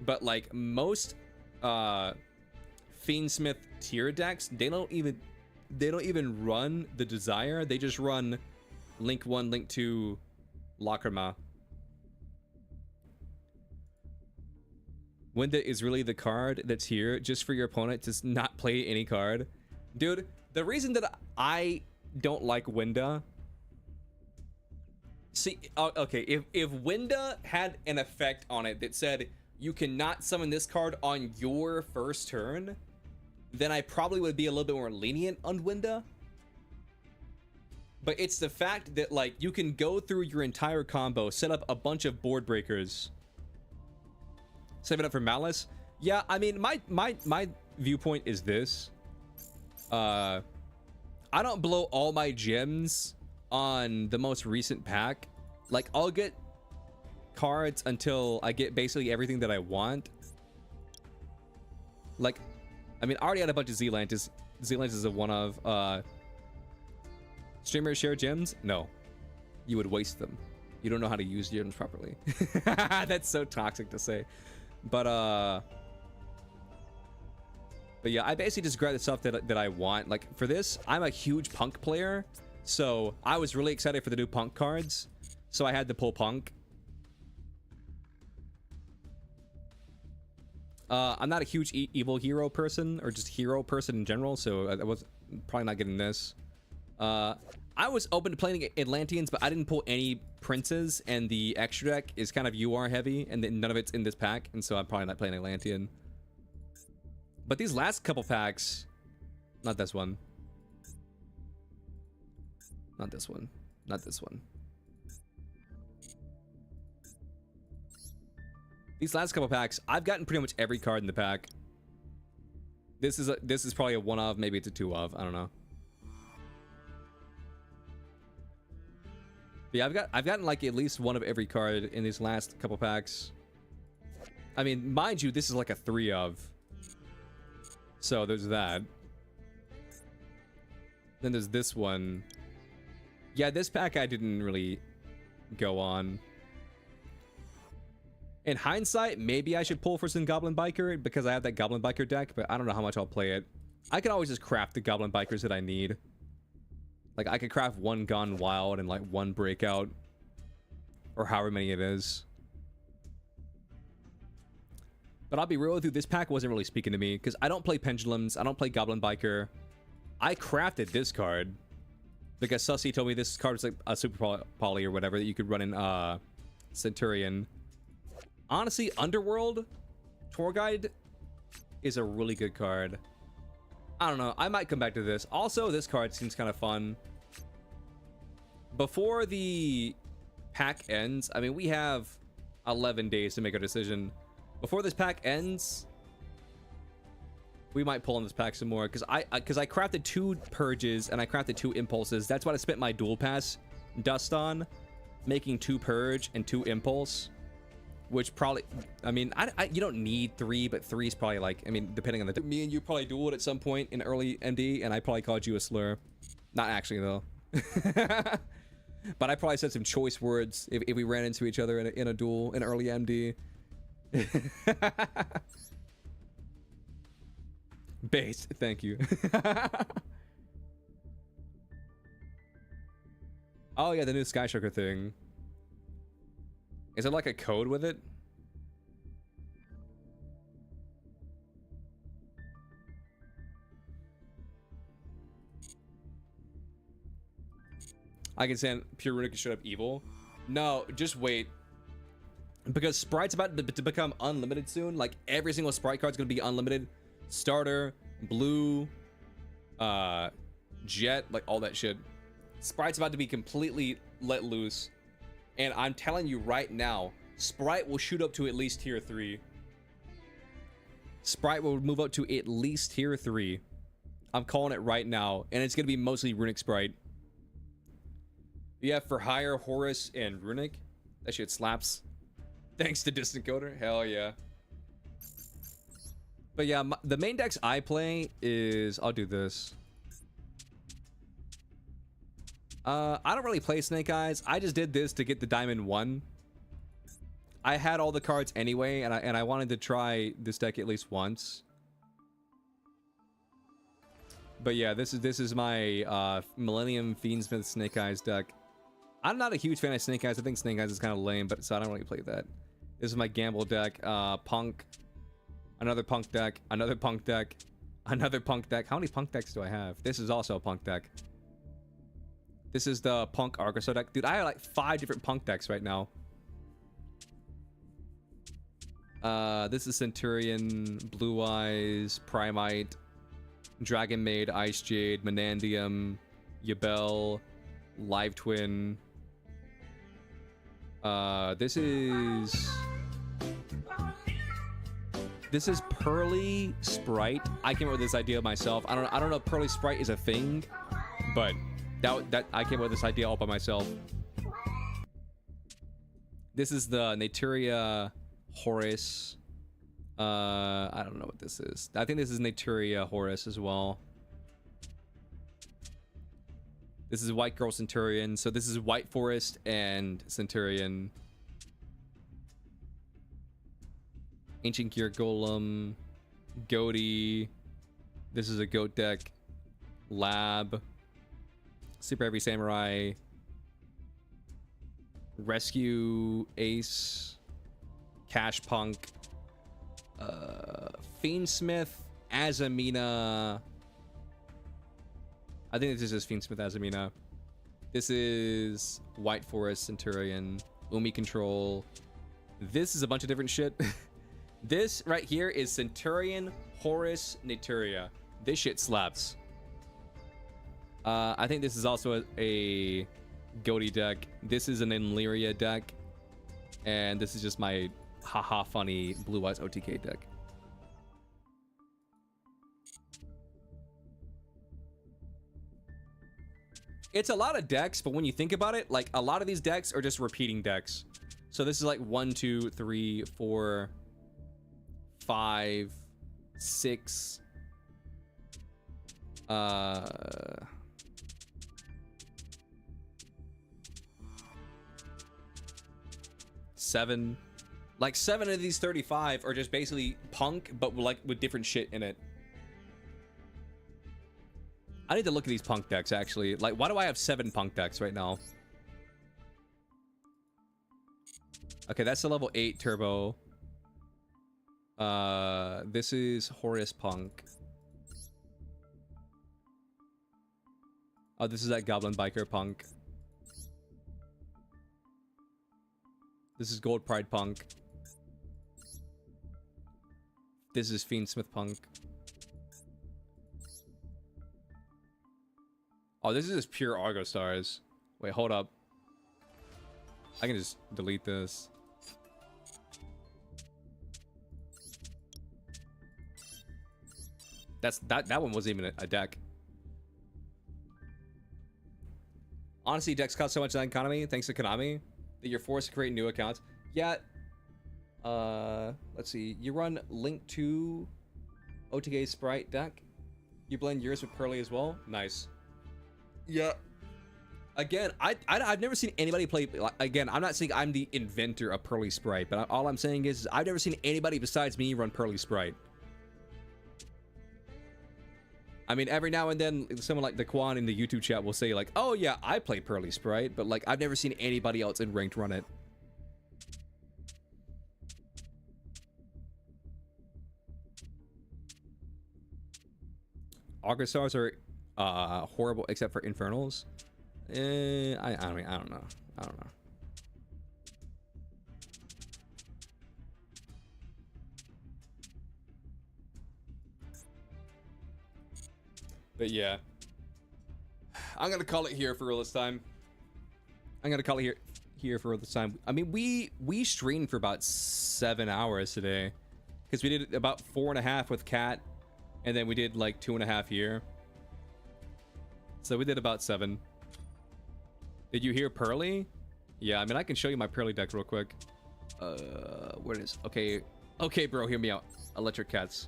but like most Fiendsmith tier decks, they don't even run the Desire. They just run Link 1, Link 2, Lacrima. Winda is really the card that's here just for your opponent to not play any card. Dude, the reason that I don't like Winda... See, okay, if Winda had an effect on it that said you cannot summon this card on your first turn, then I probably would be a little bit more lenient on Winda. But it's the fact that, like, you can go through your entire combo, set up a bunch of board breakers, save it up for Malice. Yeah, I mean, my viewpoint is this. I don't blow all my gems on the most recent pack. Like, I'll get cards until I get basically everything that I want. Like, I mean, I already had a bunch of Zealantis. Zealantis is a one of. Streamers share gems? No. You would waste them. You don't know how to use gems properly. That's so toxic to say. But yeah, I basically just grab the stuff that I want. Like, for this, I'm a huge Punk player. So, I was really excited for the new Punk cards. So, I had to pull Punk. I'm not a huge evil hero person, or just hero person in general, so I was probably not getting this. I was open to playing Atlanteans, but I didn't pull any princes, and the extra deck is kind of UR heavy, and then none of it's in this pack, and so I'm probably not playing Atlantean. But these last couple packs, not this one. Not this one. Not this one. These last couple packs, I've gotten pretty much every card in the pack. This is probably a 1 of, maybe it's a 2 of, I don't know. But yeah, I've gotten like at least 1 of every card in these last couple packs. I mean, mind you, this is like a 3 of. So there's that. Then there's this one. Yeah, this pack I didn't really go on. In hindsight, maybe I should pull for some Goblin Biker because I have that Goblin Biker deck, but I don't know how much I'll play it. I can always just craft the Goblin Bikers that I need. Like, I could craft 1 Gone Wild and like 1 Breakout, or however many it is. But I'll be real with you, this pack wasn't really speaking to me because I don't play Pendulums, I don't play Goblin Biker. I crafted this card because Sussy told me this card was like a super poly or whatever that you could run in Centurion. Honestly, Underworld Tour Guide is a really good card. I don't know. I might come back to this. Also, this card seems kind of fun. Before the pack ends, I mean, we have 11 days to make our decision. Before this pack ends, We might pull in this pack some more because I crafted 2 purges and I crafted 2 impulses. That's what I spent my dual pass dust on, making 2 purge and 2 impulse. Which probably, I mean, you don't need 3, but 3 is probably like, I mean, depending on the... Me and you probably dueled at some point in early MD, and I probably called you a slur. Not actually, though. But I probably said some choice words if we ran into each other in a duel in early MD. Base, thank you. Oh, yeah, the new Sky Shocker thing. Is it like a code with it? I can say pure runic is straight up evil. No, just wait. Because Sprite's about to become unlimited soon. Like every single Sprite card's gonna be unlimited. Starter, blue, jet, like all that shit. Sprite's about to be completely let loose. And I'm telling you right now, Sprite will shoot up to at least tier 3. Sprite will move up to at least tier 3. I'm calling it right now. And it's going to be mostly Runic Sprite. Yeah, for higher Horus and Runic. That shit slaps. Thanks to Distant Coder. Hell yeah. But yeah, the main decks I play is... I'll do this. I don't really play Snake Eyes. I just did this to get the Diamond 1. I had all the cards anyway, and I wanted to try this deck at least once. But yeah, this is my Millennium Fiendsmith Snake Eyes deck. I'm not a huge fan of Snake Eyes. I think Snake Eyes is kind of lame, but so I don't really play that. This is my Gamble deck. Punk. Another Punk deck. Another Punk deck. Another Punk deck. How many Punk decks do I have? This is also a Punk deck. This is the Punk Argento deck. Dude, I have like 5 different Punk decks right now. This is Centurion, Blue Eyes, Primite, Dragon Maid, Ice Jade, Menandium, Yabel, Live Twin. This is Pearly Sprite. I came up with this idea myself. I don't know if Pearly Sprite is a thing, but that I came up with this idea all by myself. This is the Naturia Horus. I don't know what this is. I think this is Naturia Horus as well. This is White Girl Centurion. So this is White Forest and Centurion. Ancient Gear Golem. Goaty. This is a goat deck. Lab. Super Heavy Samurai. Rescue Ace. Cash Punk. Fiendsmith. Azamina. I think this is Fiendsmith Azamina. This is White Forest Centurion. Umi Control. This is a bunch of different shit. This right here is Centurion Horus Naturia. This shit slaps. I think this is also a Goaty deck. This is an Enlyria deck. And this is just my haha funny Blue Eyes OTK deck. It's a lot of decks, but when you think about it, like a lot of these decks are just repeating decks. So this is like 1, 2, 3, 4, 5, 6. 7. Like 7 of these 35 are just basically Punk, but like with different shit in it. I need to look at these Punk decks actually. Like, why do I have 7 Punk decks right now? Okay, that's the level 8 turbo. This is Horus Punk. Oh, this is that Goblin Biker Punk. This is Gold Pride Punk. This is Fiendsmith Punk. Oh, this is just pure Argo Stars. Wait, hold up. I can just delete this. That one wasn't even a deck. Honestly, decks cost so much in that economy, thanks to Konami, that you're forced to create new accounts. Yeah. Let's see. You run Link 2 OTK Sprite deck. You blend yours with Pearly as well. Nice. Yeah. Again, I've never seen anybody play. Again, I'm not saying I'm the inventor of Pearly Sprite, but all I'm saying is I've never seen anybody besides me run Pearly Sprite. I mean, every now and then, someone like the Quan in the YouTube chat will say like, "Oh yeah, I play Pearly Sprite," but like I've never seen anybody else in ranked run it. Augur stars are horrible except for Infernals. I don't know. But yeah, I'm gonna call it here for real this time. I mean, we streamed for about 7 hours today, because we did about 4.5 with Cat, and then we did like 2.5 here. So we did about 7. Did you hear Pearly? Yeah, I mean, I can show you my Pearly deck real quick. Where it is? Okay, bro, hear me out. Electric Cats.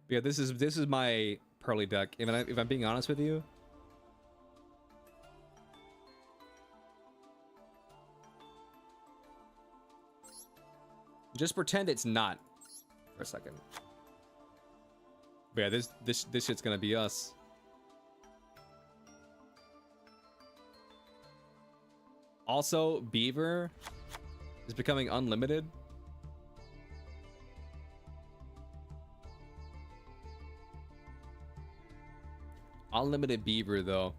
Yeah, this is my Pearly deck. If I'm being honest with you, just pretend it's not for a second. But yeah, this shit's gonna be us. Also, Beaver is becoming unlimited. Unlimited Beaver, though.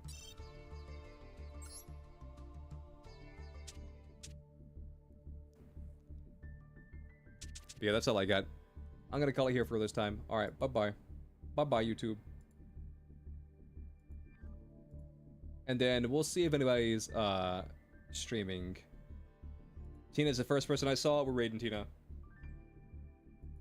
But yeah, that's all I got. I'm gonna call it here for this time. All right, bye-bye. Bye-bye, YouTube. And then we'll see if anybody's streaming. Tina's the first person I saw. We're raiding Tina.